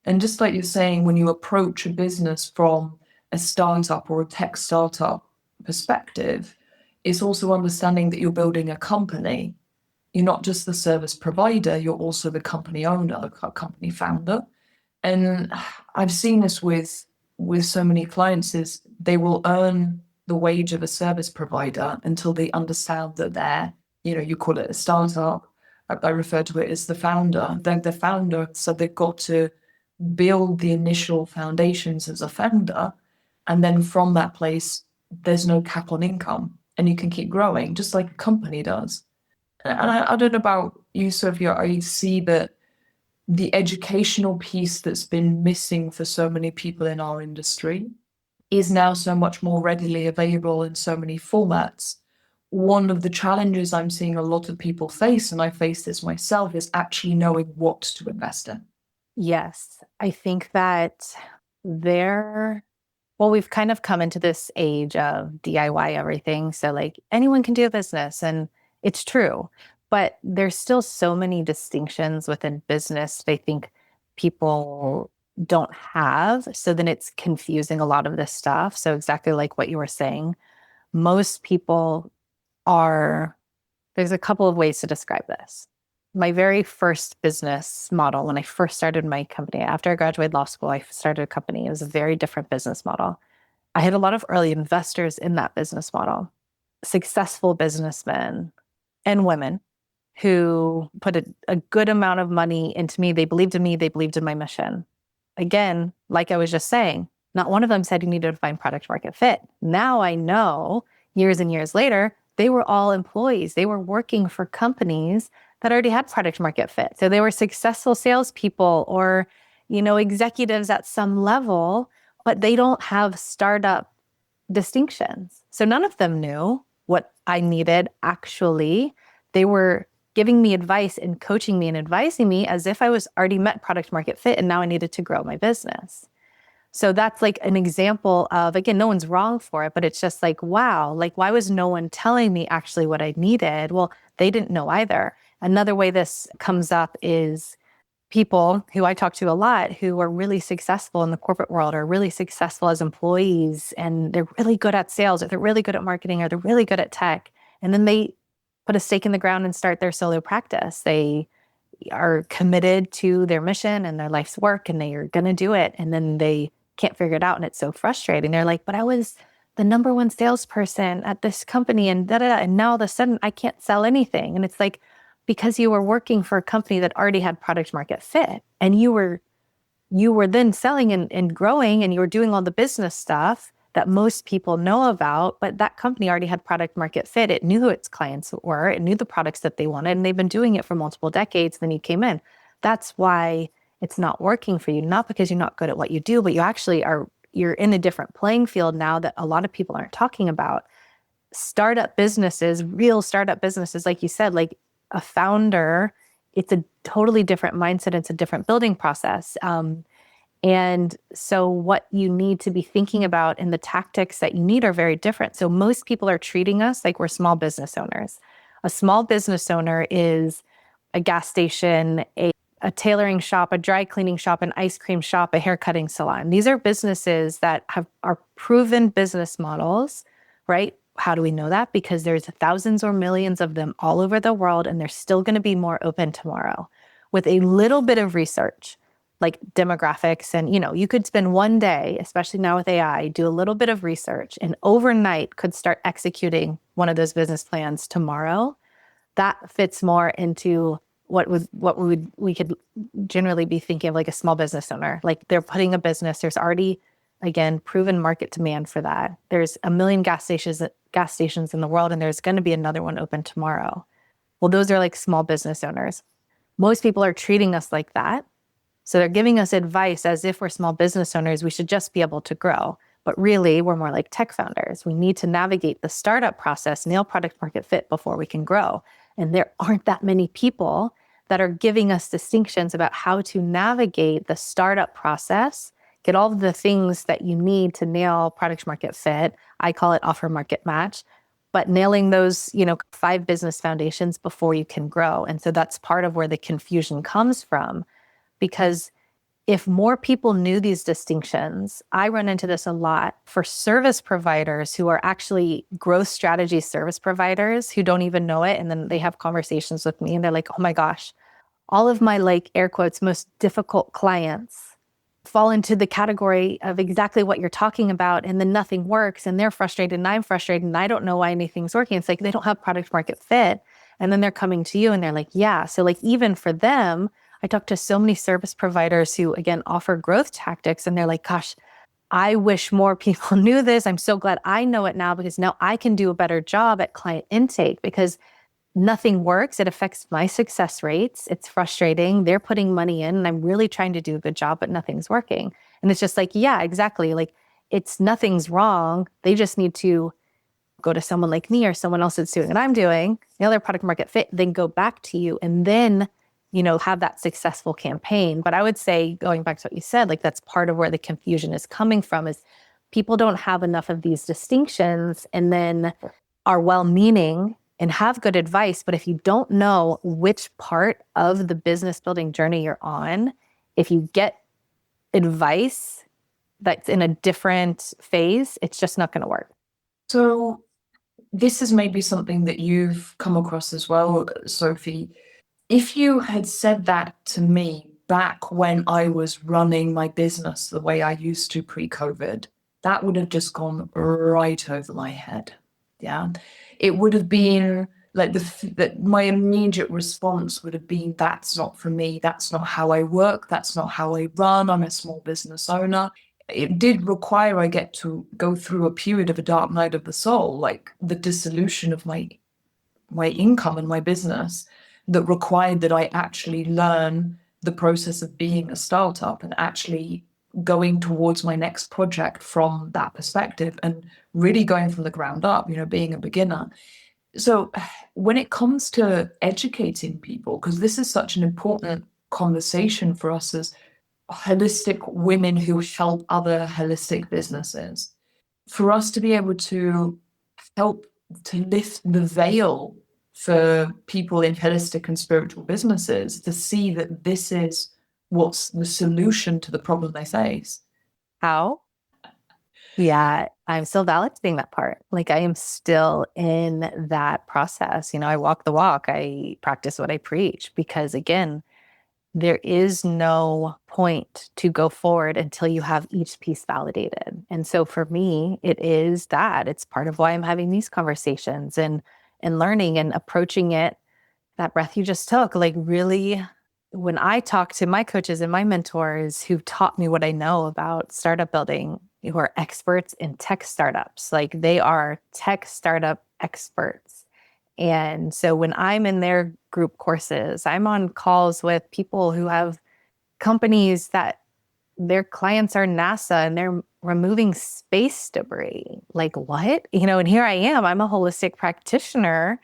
And just like you're saying, when you approach a business from a startup or a tech startup perspective, it's also understanding that you're building a company. You're not just the service provider, you're also the company owner, the company founder. And I've seen this with so many clients is they will earn the wage of a service provider until they understand that they're, you call it a startup. I refer to it as the founder. They're the founder, so they've got to build the initial foundations as a founder. And then from that place, there's no cap on income and you can keep growing just like a company does. And I don't know about you, Sophia, I see that the educational piece that's been missing for so many people in our industry is now so much more readily available in so many formats, one of the challenges I'm seeing a lot of people face, and I face this myself, is actually knowing what to invest in.
Yes, I think that there, well, we've kind of come into this age of DIY everything. So, like, anyone can do a business, and it's true. But there's still so many distinctions within business they think people don't have. So then it's confusing a lot of this stuff. So, exactly like what you were saying, most people are, there's a couple of ways to describe this. My very first business model, when I first started my company, after I graduated law school, I started a company. It was a very different business model. I had a lot of early investors in that business model, successful businessmen and women who put a good amount of money into me. They believed in me, they believed in my mission. Again, like I was just saying, not one of them said you needed to find product market fit. Now I know, years and years later, they were all employees. They were working for companies that already had product market fit. So they were successful salespeople or, executives at some level, but they don't have startup distinctions. So none of them knew what I needed actually. They were giving me advice and coaching me and advising me as if I was already met product market fit and now I needed to grow my business. So that's like an example of, again, no one's wrong for it, but it's just like, wow, like why was no one telling me actually what I needed? Well, they didn't know either. Another way this comes up is people who I talk to a lot who are really successful in the corporate world or really successful as employees, and they're really good at sales or they're really good at marketing or they're really good at tech. And then they put a stake in the ground and start their solo practice. They are committed to their mission and their life's work and they are going to do it. And then they can't figure it out. And it's so frustrating. They're like, but I was the number one salesperson at this company and da da da. And now all of a sudden I can't sell anything. And it's like, because you were working for a company that already had product market fit and you were then selling and growing and you were doing all the business stuff that most people know about, but that company already had product market fit. It knew who its clients were, it knew the products that they wanted, and they've been doing it for multiple decades. Then you came in. That's why it's not working for you, not because you're not good at what you do, but you actually you're in a different playing field now that a lot of people aren't talking about. Startup businesses, real startup businesses, like you said, like a founder, it's a totally different mindset. It's a different building process. And so what you need to be thinking about and the tactics that you need are very different. So most people are treating us like we're small business owners. A small business owner is a gas station, a tailoring shop, a dry cleaning shop, an ice cream shop, a hair cutting salon. These are businesses that are proven business models, right? How do we know that? Because there's thousands or millions of them all over the world, and they're still going to be more open tomorrow. With a little bit of research, like demographics, and you could spend one day, especially now with AI, do a little bit of research, and overnight could start executing one of those business plans tomorrow. That fits more into we could generally be thinking of like a small business owner. Like they're putting a business, there's already, again, proven market demand for that. There's a million gas stations in the world, and there's going to be another one open tomorrow. Well, those are like small business owners. Most people are treating us like that. So they're giving us advice as if we're small business owners. We should just be able to grow. But really, we're more like tech founders. We need to navigate the startup process, nail product market fit before we can grow. And there aren't that many people that are giving us distinctions about how to navigate the startup process, get all of the things that you need to nail product market fit. I call it offer market match, but nailing those, 5 business foundations before you can grow. And so that's part of where the confusion comes from, because if more people knew these distinctions, I run into this a lot for service providers who are actually growth strategy service providers who don't even know it. And then they have conversations with me and they're like, oh my gosh, all of my, like, air quotes, most difficult clients fall into the category of exactly what you're talking about. And then nothing works and they're frustrated and I'm frustrated and I don't know why anything's working. It's like they don't have product market fit. And then they're coming to you and they're like, yeah. So like even for them, I talk to so many service providers who, again, offer growth tactics, and they're like, gosh, I wish more people knew this. I'm so glad I know it now because now I can do a better job at client intake because nothing works. It affects my success rates. It's frustrating. They're putting money in and I'm really trying to do a good job, but nothing's working. And it's just like, yeah, exactly. Like nothing's wrong. They just need to go to someone like me or someone else that's doing what I'm doing, nail their product market fit, then go back to you and then, have that successful campaign. But I would say, going back to what you said, like that's part of where the confusion is coming from, is people don't have enough of these distinctions and then are well-meaning and have good advice. But if you don't know which part of the business building journey you're on, if you get advice that's in a different phase, it's just not going to work.
So this is maybe something that you've come across as well, Sophie. If you had said that to me back when I was running my business the way I used to pre-COVID, that would have just gone right over my head. Yeah. It would have been like that my immediate response would have been, that's not for me. That's not how I work. That's not how I run. I'm a small business owner. It did require I get to go through a period of a dark night of the soul, like the dissolution of my income and my business, that required that I actually learn the process of being a startup and actually going towards my next project from that perspective and really going from the ground up, being a beginner. So when it comes to educating people, because this is such an important conversation for us as holistic women who help other holistic businesses, for us to be able to help to lift the veil for people in holistic and spiritual businesses to see that this is what's the solution to the problem they face.
How? Yeah, I'm still validating that part. Like I am still in that process. I walk the walk. I practice what I preach because again, there is no point to go forward until you have each piece validated. And so for me, it is that. It's part of why I'm having these conversations and learning and approaching it. That breath you just took, like really, when I talk to my coaches and my mentors who've taught me what I know about startup building, who are experts in tech startups, like they are tech startup experts. And so when I'm in their group courses, I'm on calls with people who have companies that their clients are NASA and they're removing space debris. Like what? And here I am, I'm a holistic practitioner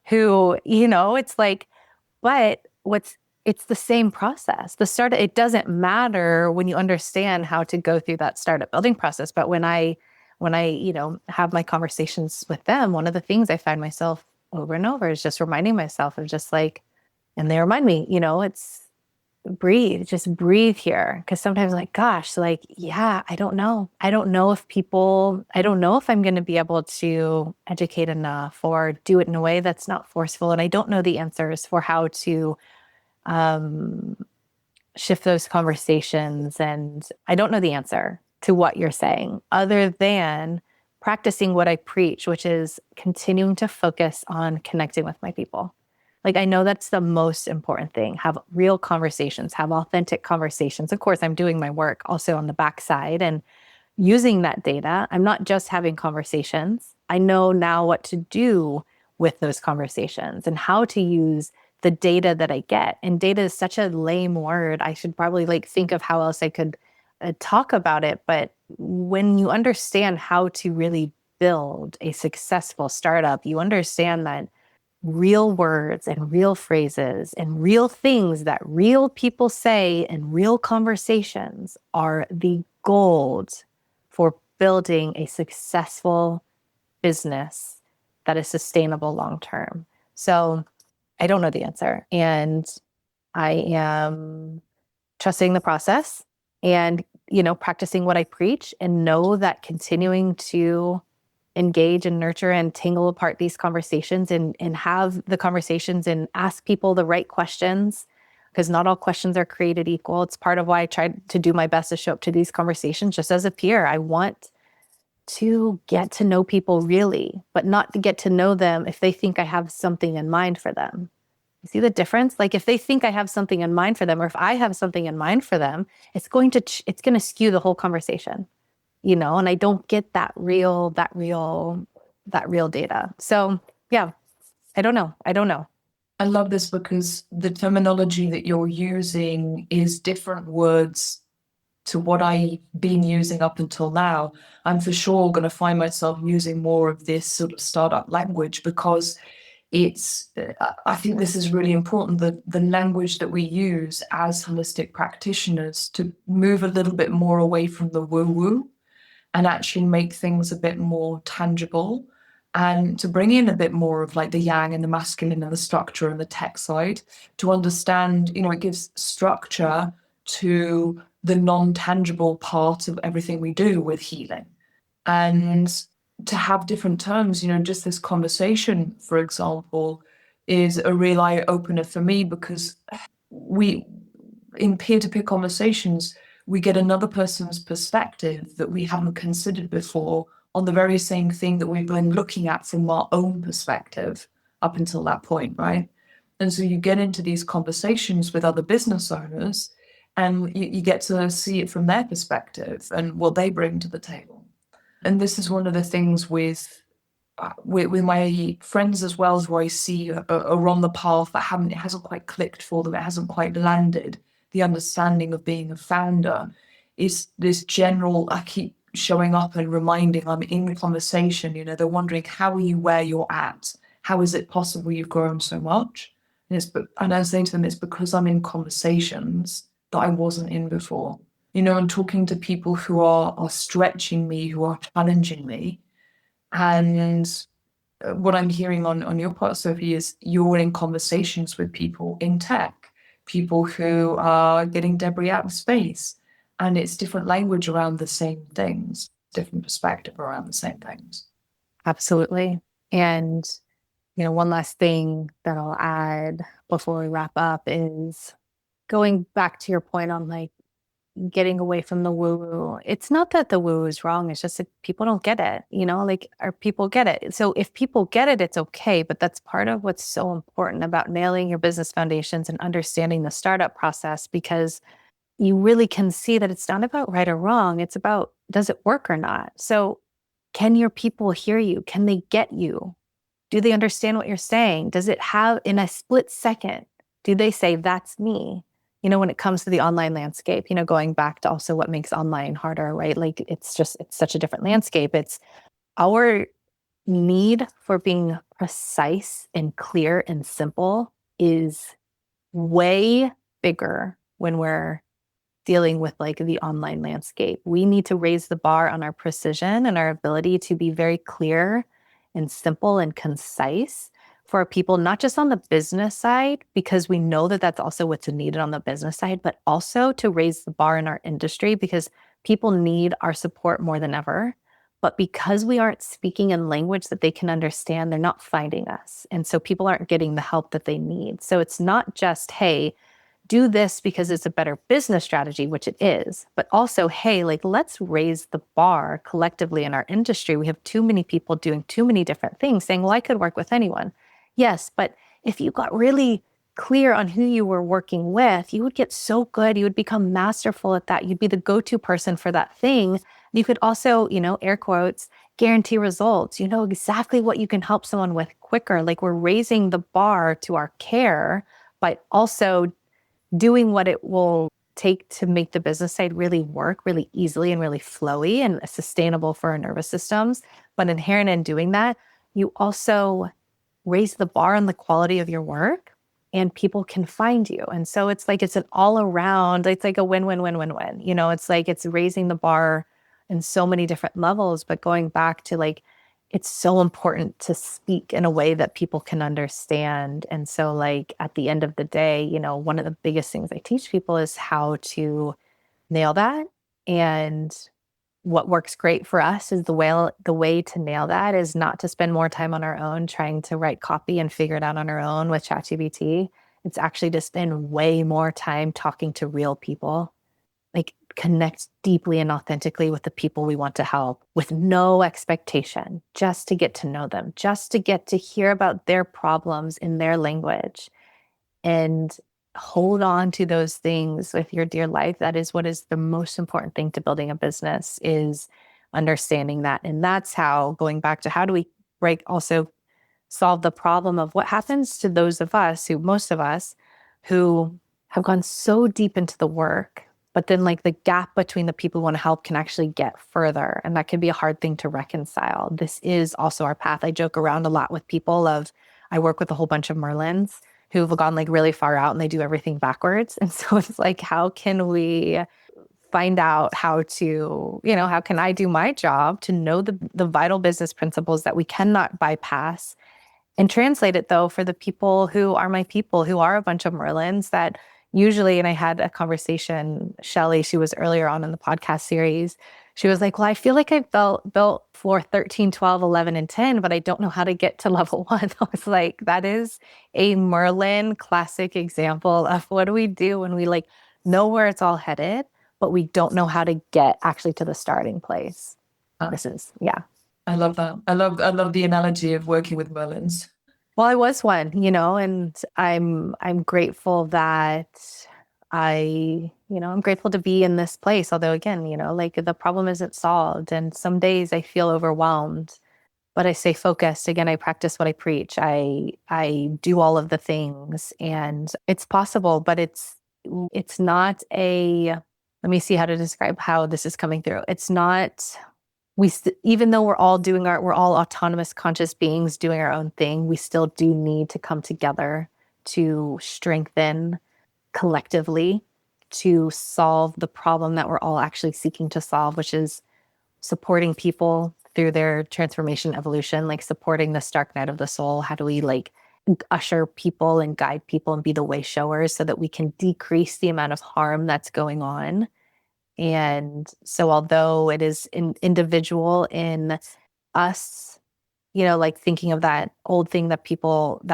who, it's like, but it's the same process. It doesn't matter when you understand how to go through that startup building process. But when I, have my conversations with them, one of the things I find myself over and over is just reminding myself of just like, and they remind me, it's breathe, just breathe here. Cause sometimes like, gosh, like, yeah, I don't know. I don't know if I'm going to be able to educate enough or do it in a way that's not forceful. And I don't know the answers for how to shift those conversations. And I don't know the answer to what you're saying other than practicing what I preach, which is continuing to focus on connecting with my people. Like, I know that's the most important thing. Have real conversations, have authentic conversations. Of course, I'm doing my work also on the backside and using that data. I'm not just having conversations. I know now what to do with those conversations and how to use the data that I get. And data is such a lame word. I should probably think of how else I could talk about it. But when you understand how to really build a successful startup, you understand that real words and real phrases and real things that real people say and real conversations are the gold for building a successful business that is sustainable long term. So I don't know the answer. And I am trusting the process and, practicing what I preach, and know that continuing to engage and nurture and tangle apart these conversations and have the conversations and ask people the right questions, because not all questions are created equal. It's part of why I tried to do my best to show up to these conversations just as a peer. I want to get to know people really, but not to get to know them if they think I have something in mind for them. You see the difference? Like if they think I have something in mind for them, or if I have something in mind for them, it's going to skew the whole conversation, and I don't get that real data. So yeah, I don't know.
I love this because the terminology that you're using is different words to what I've been using up until now, I'm for sure going to find myself using more of this sort of startup language because I think this is really important, the language that we use as holistic practitioners to move a little bit more away from the woo-woo and actually make things a bit more tangible and to bring in a bit more of like the yang and the masculine and the structure and the tech side to understand, it gives structure to the non-tangible part of everything we do with healing. And to have different terms, just this conversation, for example, is a real eye opener for me because we, in peer-to-peer conversations, we get another person's perspective that we haven't considered before on the very same thing that we've been looking at from our own perspective up until that point, right? And so you get into these conversations with other business owners and you get to see it from their perspective and what they bring to the table. And this is one of the things with my friends as well, who I see are on the path that it hasn't quite clicked for them, it hasn't quite landed. The understanding of being a founder is this general. I keep showing up and reminding I'm in conversation. They're wondering, how are you where you're at? How is it possible you've grown so much? And I say to them, it's because I'm in conversations that I wasn't in before. I'm talking to people who are stretching me, who are challenging me. And what I'm hearing on your part, Sophie, is you're in conversations with people in tech, people who are getting debris out of space. And it's different language around the same things, different perspective around the same things.
Absolutely. And, one last thing that I'll add before we wrap up is going back to your point on like getting away from the woo-woo. It's not that the woo-woo is wrong. It's just that people don't get it, like our people get it. So if people get it, it's okay. But that's part of what's so important about nailing your business foundations and understanding the startup process, because you really can see that it's not about right or wrong. It's about, does it work or not? So can your people hear you? Can they get you? Do they understand what you're saying? Does it have, in a split second, do they say, that's me? When it comes to the online landscape, going back to also what makes online harder, right? Like it's such a different landscape. It's our need for being precise and clear and simple is way bigger when we're dealing with like the online landscape. We need to raise the bar on our precision and our ability to be very clear and simple and concise for people, not just on the business side, because we know that that's also what's needed on the business side, but also to raise the bar in our industry because people need our support more than ever. But because we aren't speaking in language that they can understand, they're not finding us. And so people aren't getting the help that they need. So it's not just, hey, do this because it's a better business strategy, which it is, but also, hey, like, let's raise the bar collectively in our industry. We have too many people doing too many different things saying, well, I could work with anyone. Yes, but if you got really clear on who you were working with, you would get so good. You would become masterful at that. You'd be the go-to person for that thing. You could also, air quotes, guarantee results. You know exactly what you can help someone with quicker. Like we're raising the bar to our care, but also doing what it will take to make the business side really work really easily and really flowy and sustainable for our nervous systems. But inherent in doing that, you also raise the bar on the quality of your work and people can find you. And so it's like, it's an all around, it's like a win-win-win-win-win. It's like, it's raising the bar in so many different levels, but going back to like, it's so important to speak in a way that people can understand. And so like at the end of the day, one of the biggest things I teach people is how to nail that. And what works great for us is the way to nail that is not to spend more time on our own trying to write copy and figure it out on our own with ChatGPT. It's actually to spend way more time talking to real people, like connect deeply and authentically with the people we want to help with no expectation, just to get to know them, just to get to hear about their problems in their language and hold on to those things with your dear life. That is what is the most important thing to building a business, is understanding that. And that's how, going back to how do we also solve the problem of what happens to those of us most of us who have gone so deep into the work But then like the gap between the people who want to help can actually get further. And that can be a hard thing to reconcile. This is also our path. I joke around a lot with people of I work with a whole bunch of Merlins who've gone like really far out and they do everything backwards. And so it's like, how can we find out how to, how can I do my job to know the vital business principles that we cannot bypass and translate it though for the people who are my people, who are a bunch of Merlins that usually, and I had a conversation, Shelly, she was earlier on in the podcast series. She was like, well, I feel like I built for 13, 12, 11, and 10, but I don't know how to get to level one. I was like, that is a Merlin classic example of what do we do when we like know where it's all headed, but we don't know how to get actually to the starting place.
Ah,
This is, yeah.
I love that. I love the analogy of working with Merlins.
Well, I was one, and I'm grateful that I'm grateful to be in this place. Although again, like the problem isn't solved. And some days I feel overwhelmed, but I stay focused. Again, I practice what I preach. I do all of the things and it's possible, but it's not let me see how to describe how this is coming through. It's not even though we're all autonomous conscious beings doing our own thing, we still do need to come together to strengthen collectively to solve the problem that we're all actually seeking to solve, which is supporting people through their transformation evolution, like supporting the stark night of the soul. How do we like usher people and guide people and be the way showers so that we can decrease the amount of harm that's going on? And so, although it is individual in us, like thinking of that old thing that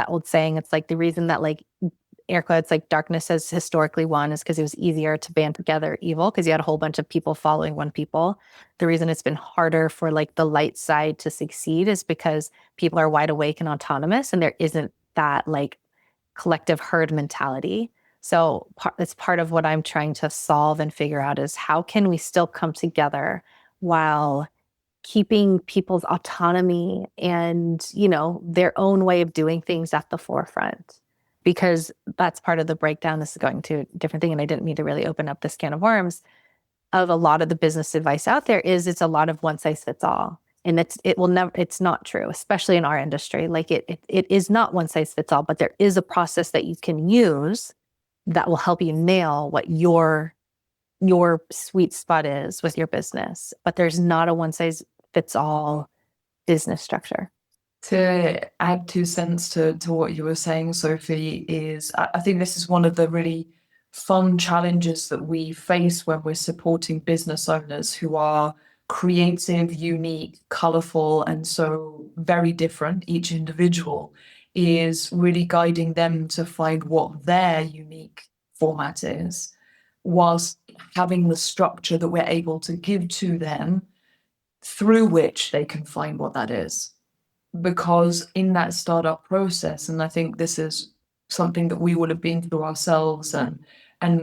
old saying, it's like the reason that like air quotes, like darkness has historically won is because it was easier to band together evil because you had a whole bunch of people following one people. The reason it's been harder for like the light side to succeed is because people are wide awake and autonomous and there isn't that like collective herd mentality. So it's part of what I'm trying to solve and figure out is how can we still come together while keeping people's autonomy and, their own way of doing things at the forefront. Because that's part of the breakdown. This is going to a different thing. And I didn't mean to really open up this can of worms of a lot of the business advice out there is it's a lot of one size fits all. And it's not true, especially in our industry. Like it is not one size fits all, but there is a process that you can use that will help you nail what your sweet spot is with your business. But there's not a one size fits all business structure.
To add 2 cents to what you were saying, Sophie, is I think this is one of the really fun challenges that we face when we're supporting business owners who are creative, unique, colorful, and so very different, each individual, is really guiding them to find what their unique format is, whilst having the structure that we're able to give to them through which they can find what that is. Because in that startup process, and I think this is something that we would have been through ourselves and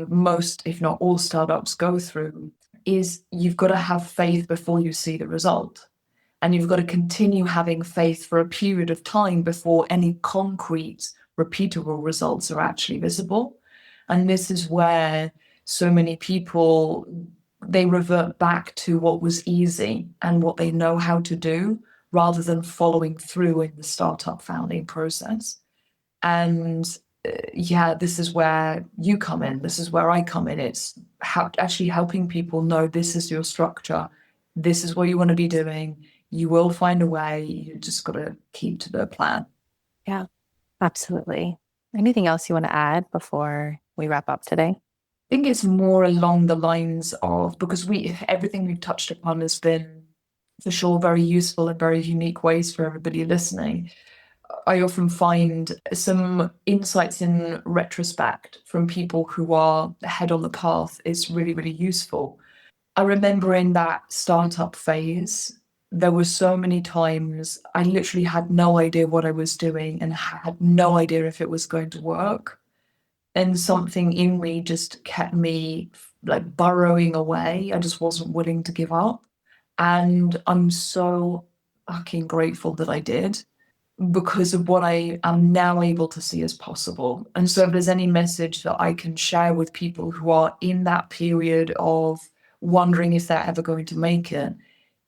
most, if not all startups go through, is you've got to have faith before you see the result. And you've got to continue having faith for a period of time before any concrete, repeatable results are actually visible. And this is where so many people, they revert back to what was easy and what they know how to do, rather than following through in the startup founding process. And this is where you come in. This is where I come in. It's actually helping people know this is your structure. This is what you want to be doing. You will find a way. You just got to keep to the plan.
Yeah, absolutely. Anything else you want to add before we wrap up today?
I think it's more along the lines of, because everything we've touched upon has been for sure very useful and very unique ways for everybody listening. I often find some insights in retrospect from people who are ahead on the path is really, really useful. I remember in that startup phase, there were so many times I literally had no idea what I was doing and had no idea if it was going to work. And something in me just kept me like burrowing away. I just wasn't willing to give up. And I'm so fucking grateful that I did, because of what I am now able to see as possible. And so, if there's any message that I can share with people who are in that period of wondering if they're ever going to make it,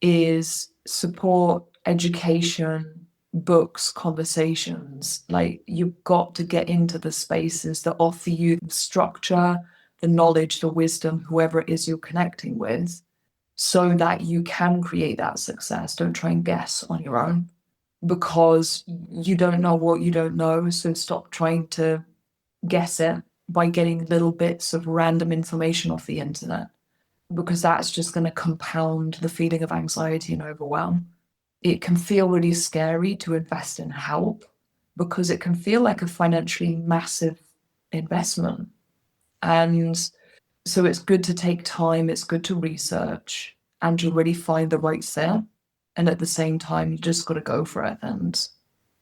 is support, education, books, conversations. Like, you've got to get into the spaces that offer you the structure, the knowledge, the wisdom, whoever it is you're connecting with, so that you can create that success. Don't try and guess on your own, because you don't know what you don't know. So stop trying to guess it by getting little bits of random information off the internet, because that's just going to compound the feeling of anxiety and overwhelm. It can feel really scary to invest in help because it can feel like a financially massive investment. And so it's good to take time, it's good to research and to really find the right fit. And at the same time, you just got to go for it and,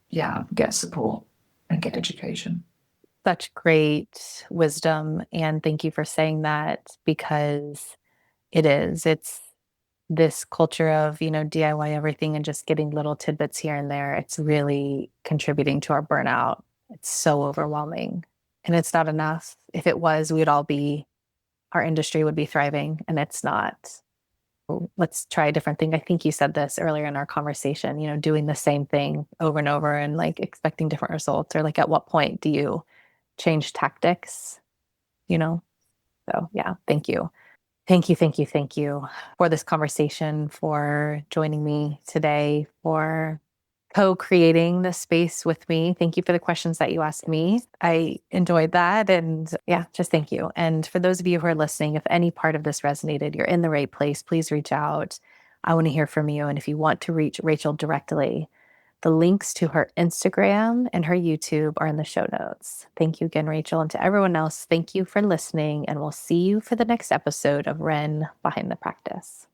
yeah, get support and get education.
Such great wisdom. And thank you for saying that, because it's this culture of, DIY everything and just getting little tidbits here and there. It's really contributing to our burnout. It's so overwhelming and it's not enough. If it was, our industry would be thriving, and it's not. Let's try a different thing. I think you said this earlier in our conversation, doing the same thing over and over and like expecting different results, or like at what point do you change tactics, you know? So yeah, thank you. Thank you, thank you, thank you for this conversation, for joining me today, for co-creating the space with me. Thank you for the questions that you asked me. I enjoyed that. And yeah, just thank you. And for those of you who are listening, if any part of this resonated, you're in the right place, please reach out. I want to hear from you. And if you want to reach Rachael directly, the links to her Instagram and her YouTube are in the show notes. Thank you again, Rachael. And to everyone else, thank you for listening. And we'll see you for the next episode of Ren Behind the Practice.